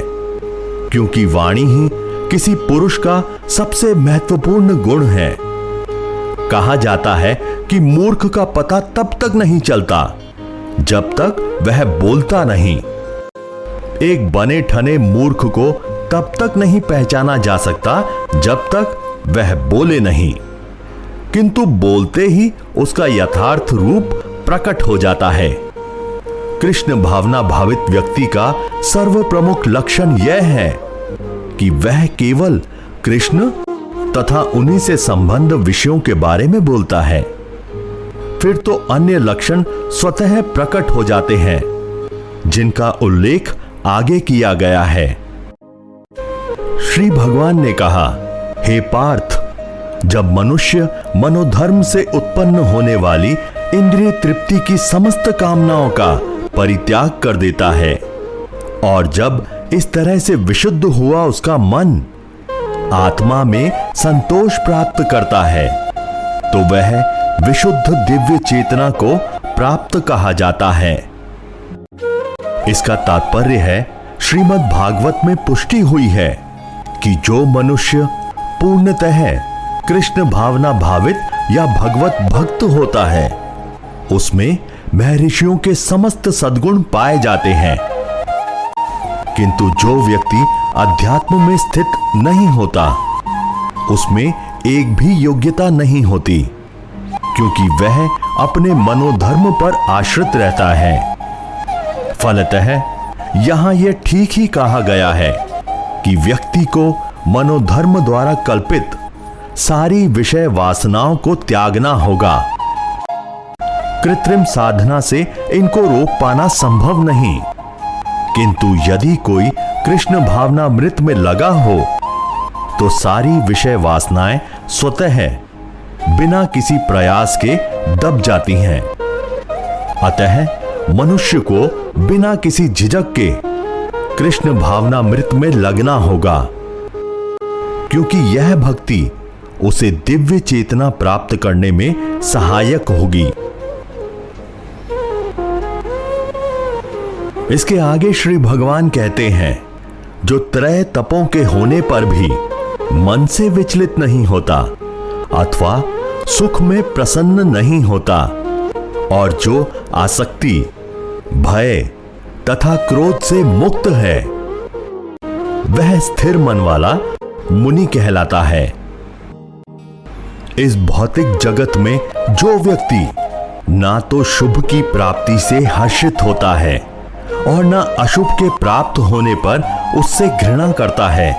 क्योंकि वाणी ही किसी पुरुष का सबसे महत्वपूर्ण गुण है। कहा जाता है कि मूर्ख का पता तब तक नहीं चलता जब तक वह बोलता नहीं। एक बने ठने मूर्ख को तब तक नहीं पहचाना जा सकता जब तक वह बोले नहीं, किंतु बोलते ही उसका यथार्थ रूप प्रकट हो जाता है। कृष्ण भावना भावित व्यक्ति का सर्व प्रमुख लक्षण यह है कि वह केवल कृष्ण तथा उन्हीं से संबंध विषयों के बारे में बोलता है। फिर तो अन्य लक्षण स्वतः प्रकट हो जाते हैं, जिनका उल्लेख आगे किया गया है। श्री भगवान ने कहा, हे पार्थ, जब मनुष्य मनोधर्म से उत्पन्न होने वाली इंद्रिय तृप्ति की समस्त कामनाओं का परित्याग कर देता है और जब इस तरह से विशुद्ध हुआ उसका मन आत्मा में संतोष प्राप्त करता है, तो वह विशुद्ध दिव्य चेतना को प्राप्त कहा जाता है। इसका तात्पर्य है, श्रीमद् भागवत में पुष्टि हुई है कि जो मनुष्य पूर्णतः कृष्ण भावना भावित या भगवत भक्त होता है, उसमें महर्षियों के समस्त सद्गुण पाए जाते हैं। किंतु जो व्यक्ति अध्यात्म में स्थित नहीं होता, उसमें एक भी योग्यता नहीं होती, क्योंकि वह अपने मनोधर्म पर आश्रित रहता है। फलतः यहां यह ठीक ही कहा गया है कि व्यक्ति को मनोधर्म द्वारा कल्पित सारी विषय वासनाओं को त्यागना होगा। कृत्रिम साधना से इनको रोक पाना संभव नहीं, किंतु यदि कोई कृष्ण भावनामृत में लगा हो तो सारी विषय वासनाएं स्वतः बिना किसी प्रयास के दब जाती हैं। अतः मनुष्य को बिना किसी झिझक के कृष्ण भावनामृत में लगना होगा, क्योंकि यह भक्ति उसे दिव्य चेतना प्राप्त करने में सहायक होगी। इसके आगे श्री भगवान कहते हैं, जो त्रय तपों के होने पर भी मन से विचलित नहीं होता अथवा सुख में प्रसन्न नहीं होता और जो आसक्ति, भय तथा क्रोध से मुक्त है, वह स्थिर मन वाला मुनि कहलाता है। इस भौतिक जगत में जो व्यक्ति ना तो शुभ की प्राप्ति से हर्षित होता है और ना अशुभ के प्राप्त होने पर उससे घृणा करता है,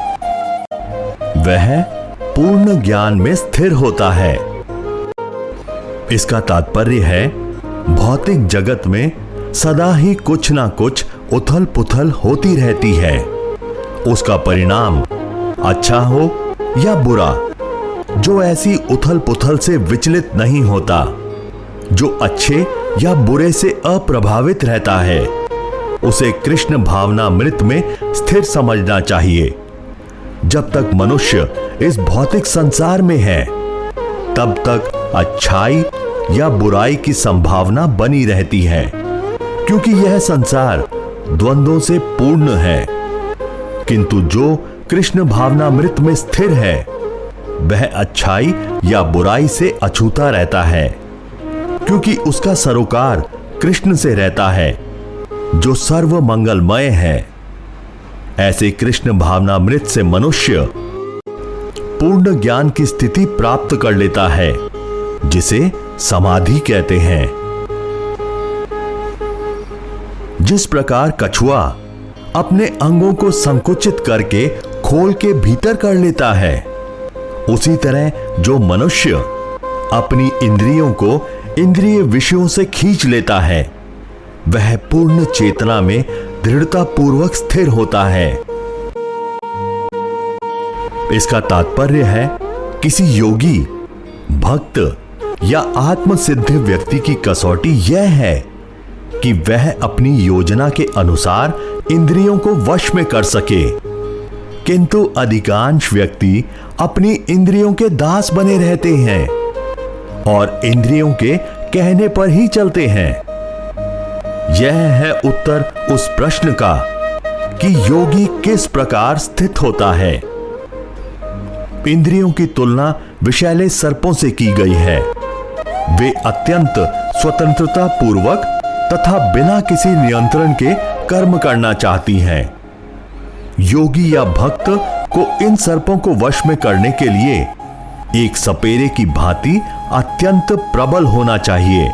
वह पूर्ण ज्ञान में स्थिर होता है। इसका तात्पर्य है, भौतिक जगत में सदा ही कुछ ना कुछ उथल पुथल होती रहती है। उसका परिणाम अच्छा हो या बुरा, जो ऐसी उथल पुथल से विचलित नहीं होता, जो अच्छे या बुरे से अप्रभावित रहता है, उसे कृष्ण भावनामृत में स्थिर समझना चाहिए। जब तक मनुष्य इस भौतिक संसार में है, तब तक अच्छाई या बुराई की संभावना बनी रहती है, क्योंकि यह संसार द्वंद्वों से पूर्ण है। किंतु जो कृष्ण भावनामृत में स्थिर है वह अच्छाई या बुराई से अछूता रहता है, क्योंकि उसका सरोकार कृष्ण से रहता है जो सर्व मंगलमय है। ऐसे कृष्ण भावनामृत से मनुष्य पूर्ण ज्ञान की स्थिति प्राप्त कर लेता है, जिसे समाधि कहते हैं। जिस प्रकार कछुआ अपने अंगों को संकुचित करके खोल के भीतर कर लेता है, उसी तरह जो मनुष्य अपनी इंद्रियों को इंद्रिय विषयों से खींच लेता है वह पूर्ण चेतना में दृढ़ता पूर्वक स्थिर होता है। इसका तात्पर्य है किसी योगी, भक्त या आत्मसिद्ध व्यक्ति की कसौटी यह है कि वह अपनी योजना के अनुसार इंद्रियों को वश में कर सके, किंतु अधिकांश व्यक्ति अपनी इंद्रियों के दास बने रहते हैं और इंद्रियों के कहने पर ही चलते हैं। यह है उत्तर उस प्रश्न का कि योगी किस प्रकार स्थित होता है। इंद्रियों की तुलना विषैले सर्पों से की गई है। वे अत्यंत स्वतंत्रता पूर्वक तथा बिना किसी नियंत्रण के कर्म करना चाहती हैं। योगी या भक्त को इन सर्पों को वश में करने के लिए एक सपेरे की भांति अत्यंत प्रबल होना चाहिए।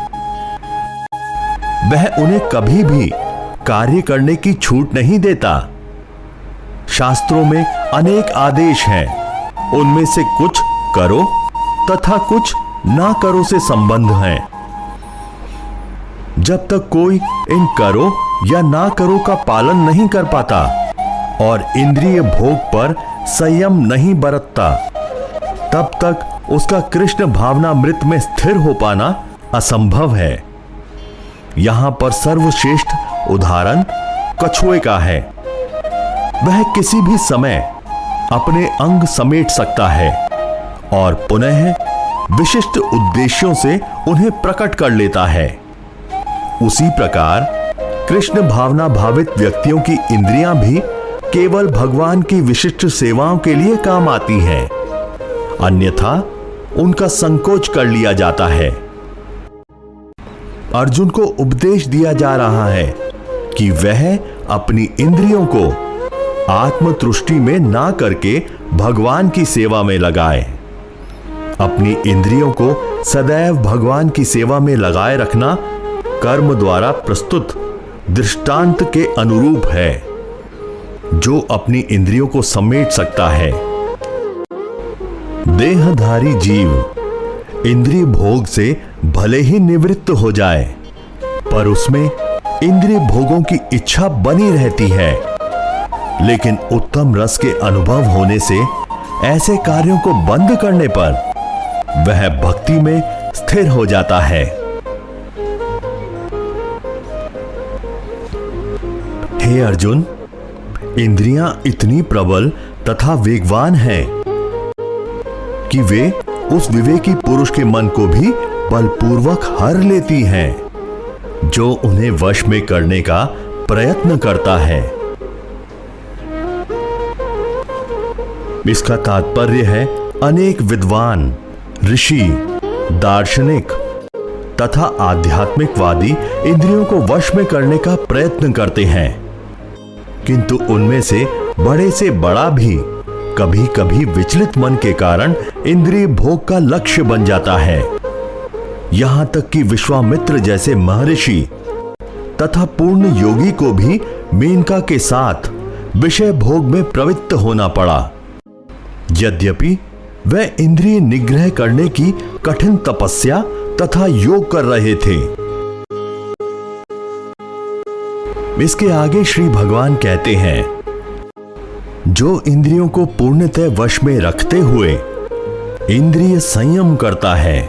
वह उन्हें कभी भी कार्य करने की छूट नहीं देता। शास्त्रों में अनेक आदेश हैं, उनमें से कुछ करो तथा कुछ ना करो से संबंध है। जब तक कोई इन करो या ना करो का पालन नहीं कर पाता और इंद्रिय भोग पर संयम नहीं बरतता, तब तक उसका कृष्ण भावनामृत में स्थिर हो पाना असंभव है। यहां पर सर्वश्रेष्ठ उदाहरण कछुए का है। वह किसी भी समय अपने अंग समेट सकता है और पुनः विशिष्ट उद्देश्यों से उन्हें प्रकट कर लेता है। उसी प्रकार कृष्ण भावना भावित व्यक्तियों की इंद्रियां भी केवल भगवान की विशिष्ट सेवाओं के लिए काम आती हैं, अन्यथा उनका संकोच कर लिया जाता है। अर्जुन को उपदेश दिया जा रहा है कि वह अपनी इंद्रियों को आत्मतुष्टि में ना करके भगवान की सेवा में लगाए। अपनी इंद्रियों को सदैव भगवान की सेवा में लगाए रखना कर्म द्वारा प्रस्तुत दृष्टांत के अनुरूप है। जो अपनी इंद्रियों को समेट सकता है। देहधारी जीव इंद्रिय भोग से भले ही निवृत्त हो जाए, पर उसमें इंद्रिय भोगों की इच्छा बनी रहती है। लेकिन उत्तम रस के अनुभव होने से ऐसे कार्यों को बंद करने पर वह भक्ति में स्थिर हो जाता है। हे अर्जुन, इंद्रियां इतनी प्रबल तथा वेगवान हैं कि वे उस विवेकी पुरुष के मन को भी बलपूर्वक हर लेती हैं, जो उन्हें वश में करने का प्रयत्न करता है। इसका तात्पर्य है अनेक विद्वान, ऋषि, दार्शनिक तथा आध्यात्मिकवादी इंद्रियों को वश में करने का प्रयत्न करते हैं, किंतु उनमें से बड़े से बड़ा भी कभी कभी विचलित मन के कारण इंद्रिय भोग का लक्ष्य बन जाता है। यहां तक कि विश्वामित्र जैसे महर्षि तथा पूर्ण योगी को भी मेनका के साथ विषय भोग में प्रवृत्त होना पड़ा। यद्यपि वह इंद्रिय निग्रह करने की कठिन तपस्या तथा योग कर रहे थे। इसके आगे श्री भगवान कहते हैं, जो इंद्रियों को पूर्णतः वश में रखते हुए इंद्रिय संयम करता है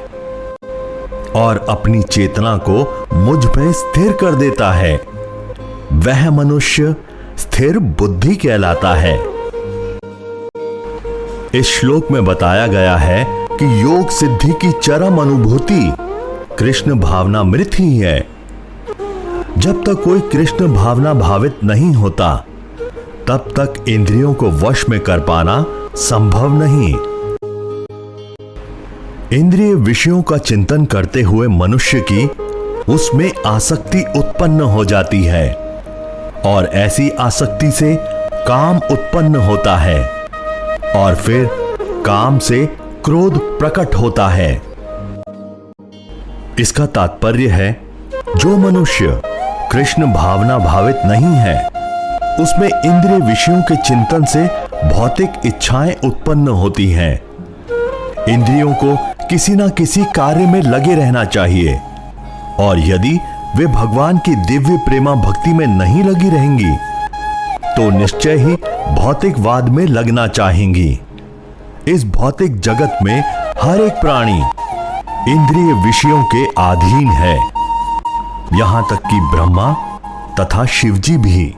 और अपनी चेतना को मुझ में स्थिर कर देता है, वह मनुष्य स्थिर बुद्धि कहलाता है। इस श्लोक में बताया गया है कि योग सिद्धि की चरम अनुभूति कृष्ण भावनामृत ही है। जब तक कोई कृष्ण भावना भावित नहीं होता, तब तक इंद्रियों को वश में कर पाना संभव नहीं। इंद्रिय विषयों का चिंतन करते हुए मनुष्य की उसमें आसक्ति उत्पन्न हो जाती है और ऐसी आसक्ति से काम उत्पन्न होता है और फिर काम से क्रोध प्रकट होता है। इसका तात्पर्य है, जो मनुष्य कृष्ण भावना भावित नहीं है, उसमें इंद्रिय विषयों के चिंतन से भौतिक इच्छाएं उत्पन्न होती हैं। इंद्रियों को किसी ना किसी कार्य में लगे रहना चाहिए और यदि वे भगवान की दिव्य प्रेमा भक्ति में नहीं लगी रहेंगी तो निश्चय ही भौतिकवाद में लगना चाहेंगी। इस भौतिक जगत में हर एक प्राणी इंद्रिय विषयों के अधीन है, यहां तक कि ब्रह्मा तथा शिवजी भी।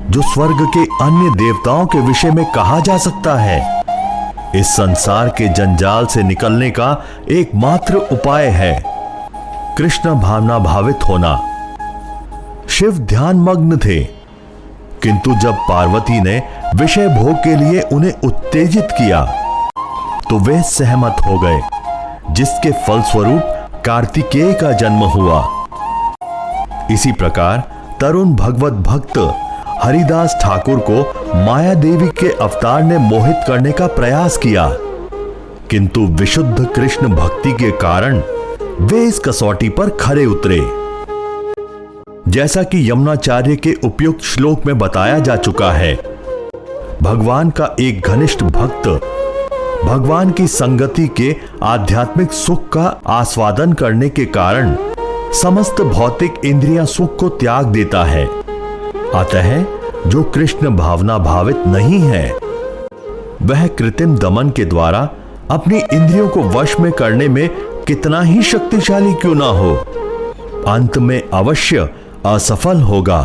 जो स्वर्ग के अन्य देवताओं के विषय में कहा जा सकता है, इस संसार के जंजाल से निकलने का एकमात्र उपाय है कृष्ण भावना भावित होना। शिव ध्यान मग्न थे, किंतु जब पार्वती ने विषय भोग के लिए उन्हें उत्तेजित किया तो वे सहमत हो गए, जिसके फलस्वरूप कार्तिकेय का जन्म हुआ। इसी प्रकार तरुण भगवत भक्त हरिदास ठाकुर को माया देवी के अवतार ने मोहित करने का प्रयास किया, किंतु विशुद्ध कृष्ण भक्ति के कारण वे इस कसौटी पर खरे उतरे। जैसा कि यमुनाचार्य के उपयुक्त श्लोक में बताया जा चुका है, भगवान का एक घनिष्ठ भक्त भगवान की संगति के आध्यात्मिक सुख का आस्वादन करने के कारण समस्त भौतिक इंद्रियां सुख को त्याग देता है। अतः जो कृष्ण भावना भावित नहीं है, वह कृत्रिम दमन के द्वारा अपनी इंद्रियों को वश में करने में कितना ही शक्तिशाली क्यों ना हो, अंत में अवश्य असफल होगा,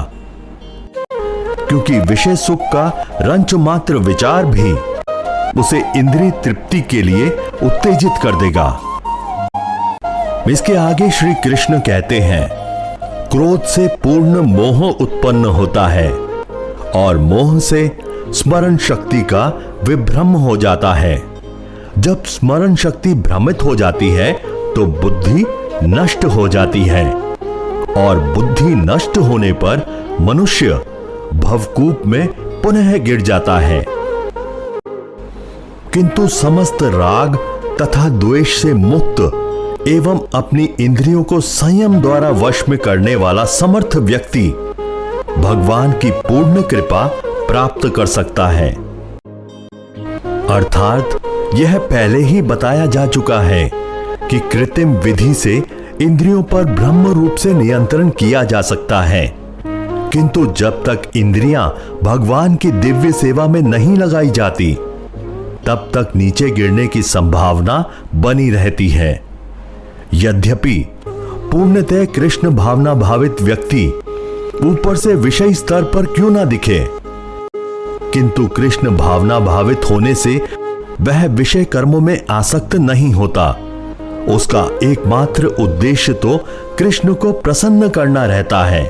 क्योंकि विषय सुख का रंच मात्र विचार भी उसे इंद्रिय तृप्ति के लिए उत्तेजित कर देगा। इसके आगे श्री कृष्ण कहते हैं, क्रोध से पूर्ण मोह उत्पन्न होता है और मोह से स्मरण शक्ति का विभ्रम हो जाता है। जब स्मरण शक्ति भ्रमित हो जाती है तो बुद्धि नष्ट हो जाती है और बुद्धि नष्ट होने पर मनुष्य भवकूप में पुनः गिर जाता है। किंतु समस्त राग तथा द्वेष से मुक्त एवं अपनी इंद्रियों को संयम द्वारा वश में करने वाला समर्थ व्यक्ति भगवान की पूर्ण कृपा प्राप्त कर सकता है। अर्थात यह पहले ही बताया जा चुका है कि कृत्रिम विधि से इंद्रियों पर ब्रह्म रूप से नियंत्रण किया जा सकता है, किंतु जब तक इंद्रियां भगवान की दिव्य सेवा में नहीं लगाई जाती, तब तक नीचे गिरने की संभावना बनी रहती है। यद्यपि पूर्णतः कृष्ण भावना भावित व्यक्ति ऊपर से विषय स्तर पर क्यों ना दिखे, किंतु कृष्ण भावना भावित होने से वह विषय कर्मों में आसक्त नहीं होता। उसका एकमात्र उद्देश्य तो कृष्ण को प्रसन्न करना रहता है,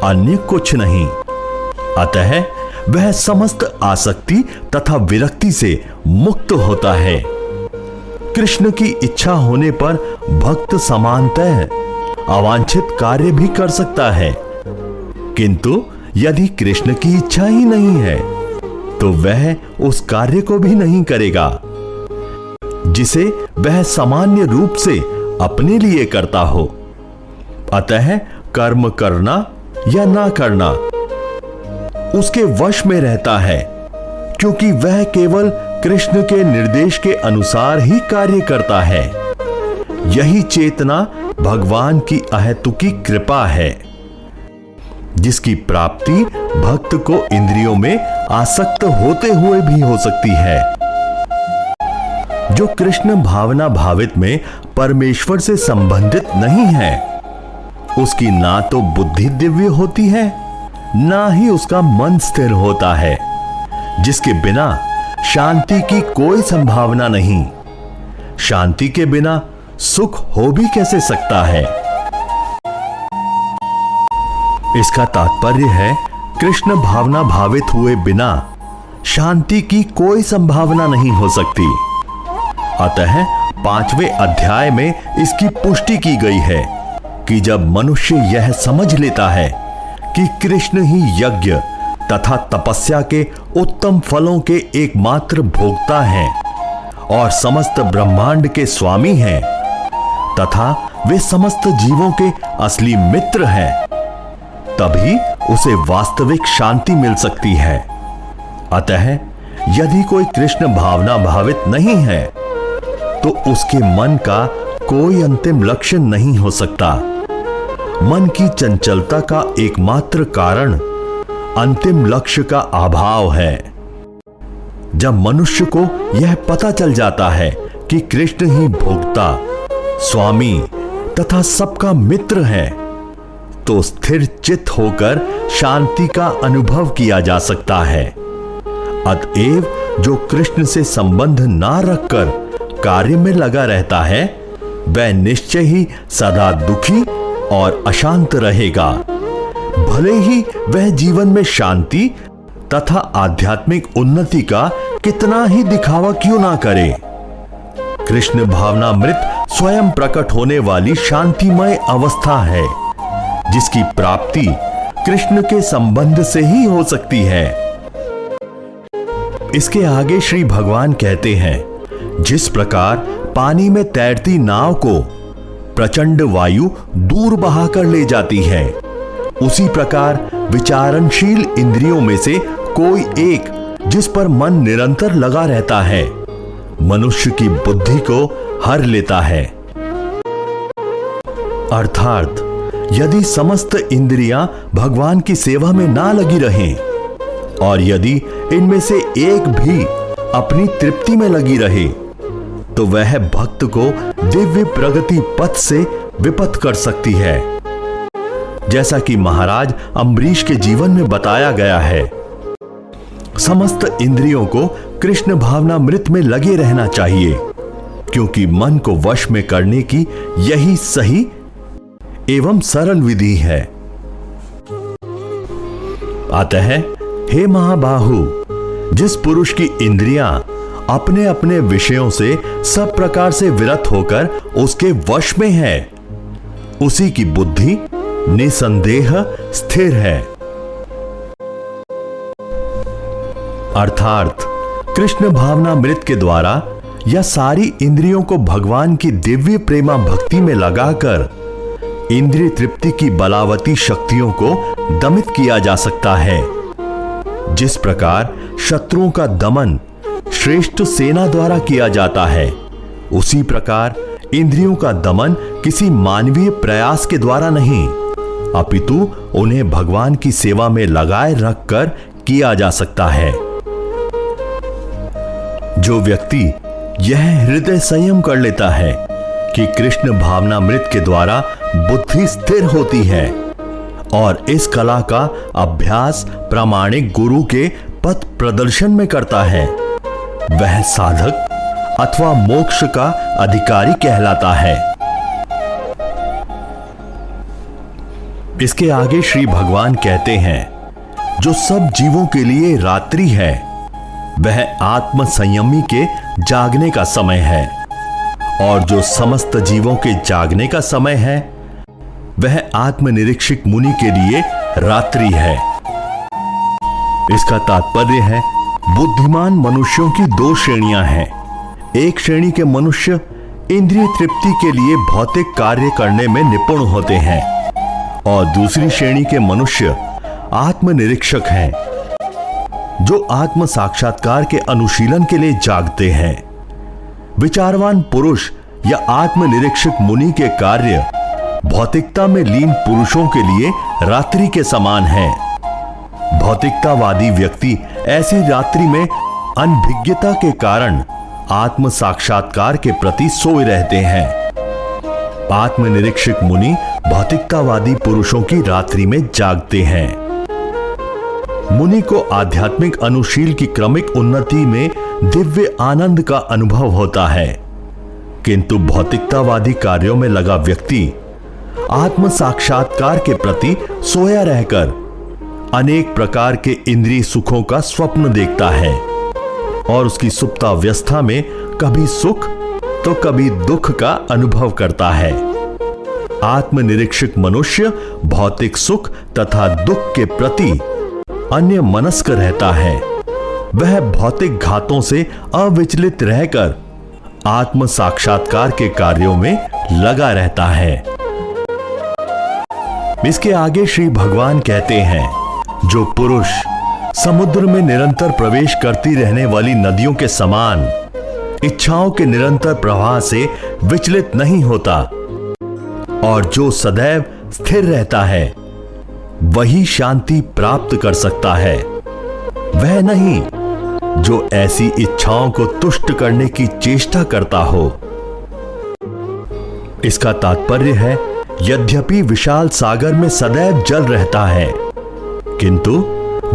अन्य कुछ नहीं। अतः वह समस्त आसक्ति तथा विरक्ति से मुक्त होता है। कृष्ण की इच्छा होने पर भक्त समानतः अवांछित कार्य भी कर सकता है, किंतु यदि कृष्ण की इच्छा ही नहीं है तो वह उस कार्य को भी नहीं करेगा जिसे वह सामान्य रूप से अपने लिए करता हो। अतः कर्म करना या ना करना उसके वश में रहता है, क्योंकि वह केवल कृष्ण के निर्देश के अनुसार ही कार्य करता है। यही चेतना भगवान की अहेतुकी कृपा है, जिसकी प्राप्ति भक्त को इंद्रियों में आसक्त होते हुए भी हो सकती है। जो कृष्ण भावना भावित में परमेश्वर से संबंधित नहीं है, उसकी ना तो बुद्धि दिव्य होती है, ना ही उसका मन स्थिर होता है, जिसके बिना शांति की कोई संभावना नहीं। शांति के बिना सुख हो भी कैसे सकता है। इसका तात्पर्य है कृष्ण भावना भावित हुए बिना शांति की कोई संभावना नहीं हो सकती। अतः 5वें अध्याय में इसकी पुष्टि की गई है कि जब मनुष्य यह समझ लेता है कि कृष्ण ही यज्ञ तथा तपस्या के उत्तम फलों के एकमात्र भोक्ता हैं और समस्त ब्रह्मांड के स्वामी हैं तथा वे समस्त जीवों के असली मित्र हैं, तभी उसे वास्तविक शांति मिल सकती है। अतः यदि कोई कृष्ण भावना भावित नहीं है तो उसके मन का कोई अंतिम लक्ष्य नहीं हो सकता। मन की चंचलता का एकमात्र कारण अंतिम लक्ष्य का अभाव है। जब मनुष्य को यह पता चल जाता है कि कृष्ण ही भोक्ता, स्वामी तथा सबका मित्र है, तो स्थिर चित्त होकर शांति का अनुभव किया जा सकता है। अतएव जो कृष्ण से संबंध ना रखकर कार्य में लगा रहता है, वह निश्चय ही सदा दुखी और अशांत रहेगा, भले ही वह जीवन में शांति तथा आध्यात्मिक उन्नति का कितना ही दिखावा क्यों ना करे। कृष्ण भावनामृत स्वयं प्रकट होने वाली शांतिमय अवस्था है, जिसकी प्राप्ति कृष्ण के संबंध से ही हो सकती है। इसके आगे श्री भगवान कहते हैं, जिस प्रकार पानी में तैरती नाव को प्रचंड वायु दूर बहाकर ले जाती है, उसी प्रकार विचारणशील इंद्रियों में से कोई एक जिस पर मन निरंतर लगा रहता है, मनुष्य की बुद्धि को हर लेता है। अर्थात यदि समस्त इंद्रियां भगवान की सेवा में ना लगी रहें और यदि इनमें से एक भी अपनी तृप्ति में लगी रहे, तो वह भक्त को दिव्य प्रगति पथ से विपथ कर सकती है। जैसा कि महाराज अम्बरीश के जीवन में बताया गया है, समस्त इंद्रियों को कृष्ण भावनामृत में लगे रहना चाहिए, क्योंकि मन को वश में करने की यही सही एवं सरल विधि है। अतः हे महाबाहु, जिस पुरुष की इंद्रियां अपने अपने विषयों से सब प्रकार से विरत होकर उसके वश में है, उसी की बुद्धि निसंदेह स्थिर है। अर्थात कृष्ण भावनामृत के द्वारा या सारी इंद्रियों को भगवान की दिव्य प्रेमा भक्ति में लगाकर इंद्रिय तृप्ति की बलावती शक्तियों को दमित किया जा सकता है। जिस प्रकार शत्रुओं का दमन श्रेष्ठ सेना द्वारा किया जाता है, उसी प्रकार इंद्रियों का दमन किसी मानवीय प्रयास के द्वारा नहीं, अपितु उन्हें भगवान की सेवा में लगाए रखकर किया जा सकता है। जो व्यक्ति यह हृदय संयम कर लेता है कि कृष्ण भावनामृत के द्वारा बुद्धि स्थिर होती है और इस कला का अभ्यास प्रामाणिक गुरु के पथ प्रदर्शन में करता है, वह साधक अथवा मोक्ष का अधिकारी कहलाता है। इसके आगे श्री भगवान कहते हैं, जो सब जीवों के लिए रात्रि है, वह आत्म संयमी के जागने का समय है, और जो समस्त जीवों के जागने का समय है, वह आत्मनिरीक्षक मुनि के लिए रात्रि है। इसका तात्पर्य है, बुद्धिमान मनुष्यों की दो श्रेणियां हैं। एक श्रेणी के मनुष्य इंद्रिय तृप्ति के लिए भौतिक कार्य करने में निपुण होते हैं और दूसरी श्रेणी के मनुष्य आत्मनिरीक्षक हैं, जो आत्म साक्षात्कार के अनुशीलन के लिए जागते हैं। विचारवान पुरुष या आत्मनिरीक्षक मुनि के कार्य भौतिकता में लीन पुरुषों के लिए रात्रि के समान है। भौतिकतावादी व्यक्ति ऐसी रात्रि में अनभिज्ञता के कारण आत्म साक्षात्कार के प्रति सोए रहते हैं। आत्मनिरीक्षक मुनि भौतिकतावादी पुरुषों की रात्रि में जागते हैं। मुनि को आध्यात्मिक अनुशील की क्रमिक उन्नति में दिव्य आनंद का अनुभव होता है। किंतु भौतिकतावादी कार्यों में लगा व्यक्ति आत्म साक्षात्कार के प्रति सोया रहकर अनेक प्रकार के इंद्रिय सुखों का स्वप्न देखता है और उसकी सुप्तावस्था में कभी सुख तो कभी दुख का अनुभव करता है। आत्मनिरीक्षक मनुष्य भौतिक सुख तथा दुख के प्रति अन्य मनस्क रहता है। वह भौतिक घातों से अविचलित रहकर आत्म साक्षात्कार के कार्यों में लगा रहता है। इसके आगे श्री भगवान कहते हैं, जो पुरुष समुद्र में निरंतर प्रवेश करती रहने वाली नदियों के समान इच्छाओं के निरंतर प्रवाह से विचलित नहीं होता और जो सदैव स्थिर रहता है, वही शांति प्राप्त कर सकता है। वह नहीं जो ऐसी इच्छाओं को तुष्ट करने की चेष्टा करता हो। इसका तात्पर्य है, यद्यपि विशाल सागर में सदैव जल रहता है, किंतु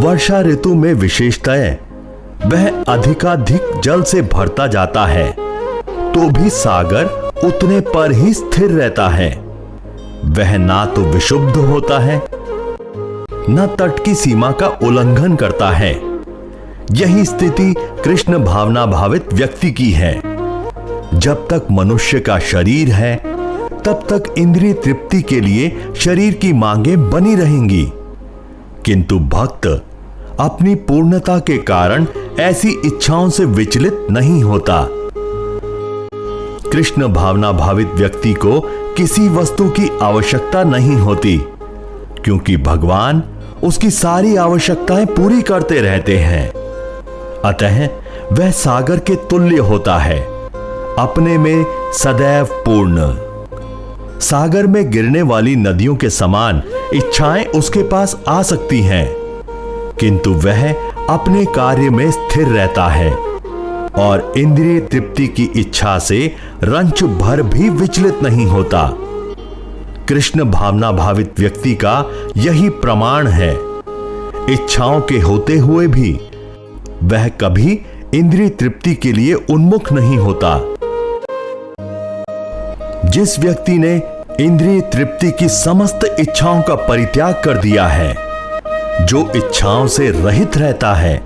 वर्षा ऋतु में विशेषतः वह अधिकाधिक जल से भरता जाता है, तो भी सागर उतने पर ही स्थिर रहता है। वह ना तो विशुद्ध होता है, न तट की सीमा का उल्लंघन करता है। यही स्थिति कृष्ण भावना भावित व्यक्ति की है। जब तक मनुष्य का शरीर है, तब तक इंद्रिय तृप्ति के लिए शरीर की मांगें बनी रहेंगी, किंतु भक्त अपनी पूर्णता के कारण ऐसी इच्छाओं से विचलित नहीं होता। कृष्ण भावना भावित व्यक्ति को किसी वस्तु की आवश्यकता नहीं होती, क्योंकि भगवान उसकी सारी आवश्यकताएं पूरी करते रहते हैं। अतः वह सागर के तुल्य होता है, अपने में सदैव पूर्ण। सागर में गिरने वाली नदियों के समान इच्छाएं उसके पास आ सकती हैं, किंतु वह अपने कार्य में स्थिर रहता है और इंद्रिय तृप्ति की इच्छा से रंच भर भी विचलित नहीं होता। कृष्ण भावना भावित व्यक्ति का यही प्रमाण है। इच्छाओं के होते हुए भी वह कभी इंद्रिय तृप्ति के लिए उन्मुख नहीं होता। जिस व्यक्ति ने इंद्रिय तृप्ति की समस्त इच्छाओं का परित्याग कर दिया है, जो इच्छाओं से रहित रहता है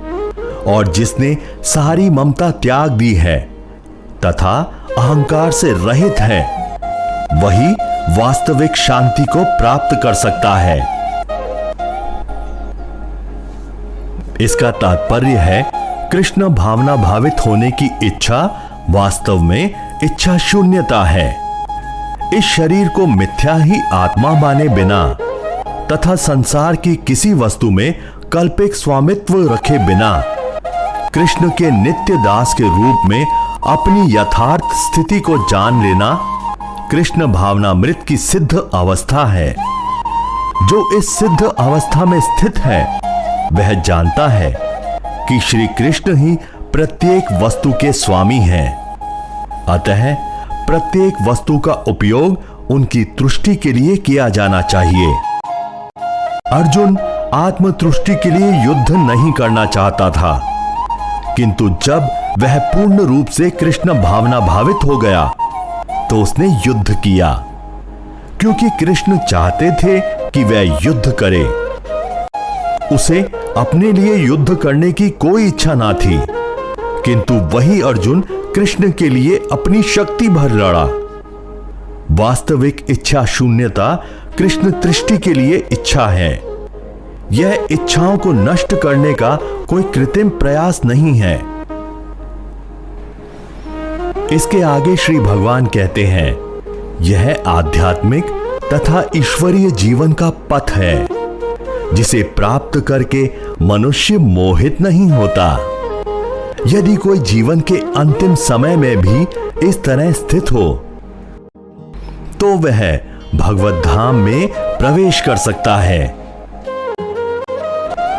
और जिसने सारी ममता त्याग दी है तथा अहंकार से रहित है, वही वास्तविक शांति को प्राप्त कर सकता है। इसका तात्पर्य है, कृष्ण भावना भावित होने की इच्छा वास्तव में इच्छा शून्यता है। इस शरीर को मिथ्या ही आत्मा माने बिना तथा संसार की किसी वस्तु में कल्पित स्वामित्व रखे बिना कृष्ण के नित्य दास के रूप में अपनी यथार्थ स्थिति को जान लेना कृष्ण भावनामृत की सिद्ध अवस्था है। जो इस सिद्ध अवस्था में स्थित है, वह जानता है कि श्री कृष्ण ही प्रत्येक वस्तु के स्वामी हैं। अतः प्रत्येक वस्तु का उपयोग उनकी तुष्टि के लिए किया जाना चाहिए। अर्जुन आत्मतुष्टि के लिए युद्ध नहीं करना चाहता था, किंतु जब वह पूर्ण रूप से कृष्ण भावना भावित हो गया तो उसने युद्ध किया, क्योंकि कृष्ण चाहते थे कि वह युद्ध करे। उसे अपने लिए युद्ध करने की कोई इच्छा ना थी, किंतु वही अर्जुन कृष्ण के लिए अपनी शक्ति भर लड़ा। वास्तविक इच्छा शून्यता कृष्ण तृष्टि के लिए इच्छा है। यह इच्छाओं को नष्ट करने का कोई कृत्रिम प्रयास नहीं है। इसके आगे श्री भगवान कहते हैं, यह आध्यात्मिक तथा ईश्वरीय जीवन का पथ है, जिसे प्राप्त करके मनुष्य मोहित नहीं होता। यदि कोई जीवन के अंतिम समय में भी इस तरह स्थित हो, तो वह भगवत धाम में प्रवेश कर सकता है।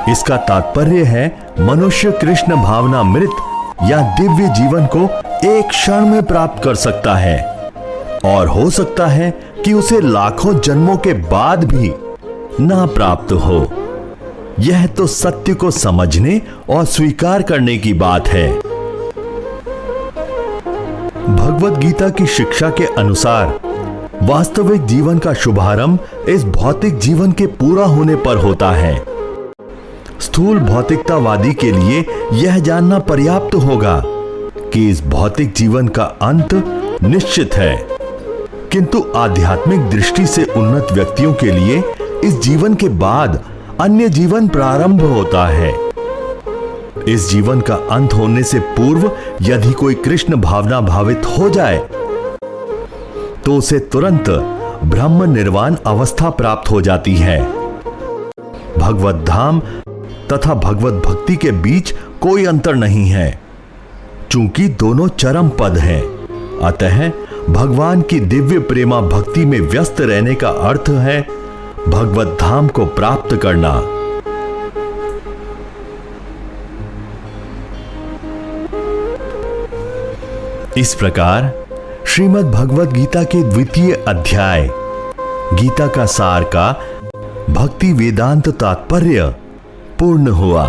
इसका तात्पर्य है, मनुष्य कृष्ण भावनामृत या दिव्य जीवन को एक क्षण में प्राप्त कर सकता है, और हो सकता है कि उसे लाखों जन्मों के बाद भी ना प्राप्त हो। यह तो सत्य को समझने और स्वीकार करने की बात है। भगवत गीता की शिक्षा के अनुसार वास्तविक जीवन का शुभारंभ इस भौतिक जीवन के पूरा होने पर होता है। स्थूल भौतिकतावादी के लिए यह जानना पर्याप्त होगा कि इस भौतिक जीवन का अंत निश्चित है, किंतु आध्यात्मिक दृष्टि से उन्नत व्यक्तियों के लिए इस जीवन के बाद अन्य जीवन प्रारंभ होता है। इस जीवन का अंत होने से पूर्व यदि कोई कृष्ण भावना भावित हो जाए तो उसे तुरंत ब्रह्म निर्वाण अवस्था प्राप्त हो जाती है। भगवत धाम तथा भगवत भक्ति के बीच कोई अंतर नहीं है, चूंकि दोनों चरम पद हैं। अतः भगवान की दिव्य प्रेमा भक्ति में व्यस्त रहने का अर्थ है भगवत धाम को प्राप्त करना। इस प्रकार श्रीमद् भगवत गीता के द्वितीय अध्याय गीता का सार का भक्ति वेदांत तात्पर्य पूर्ण हुआ।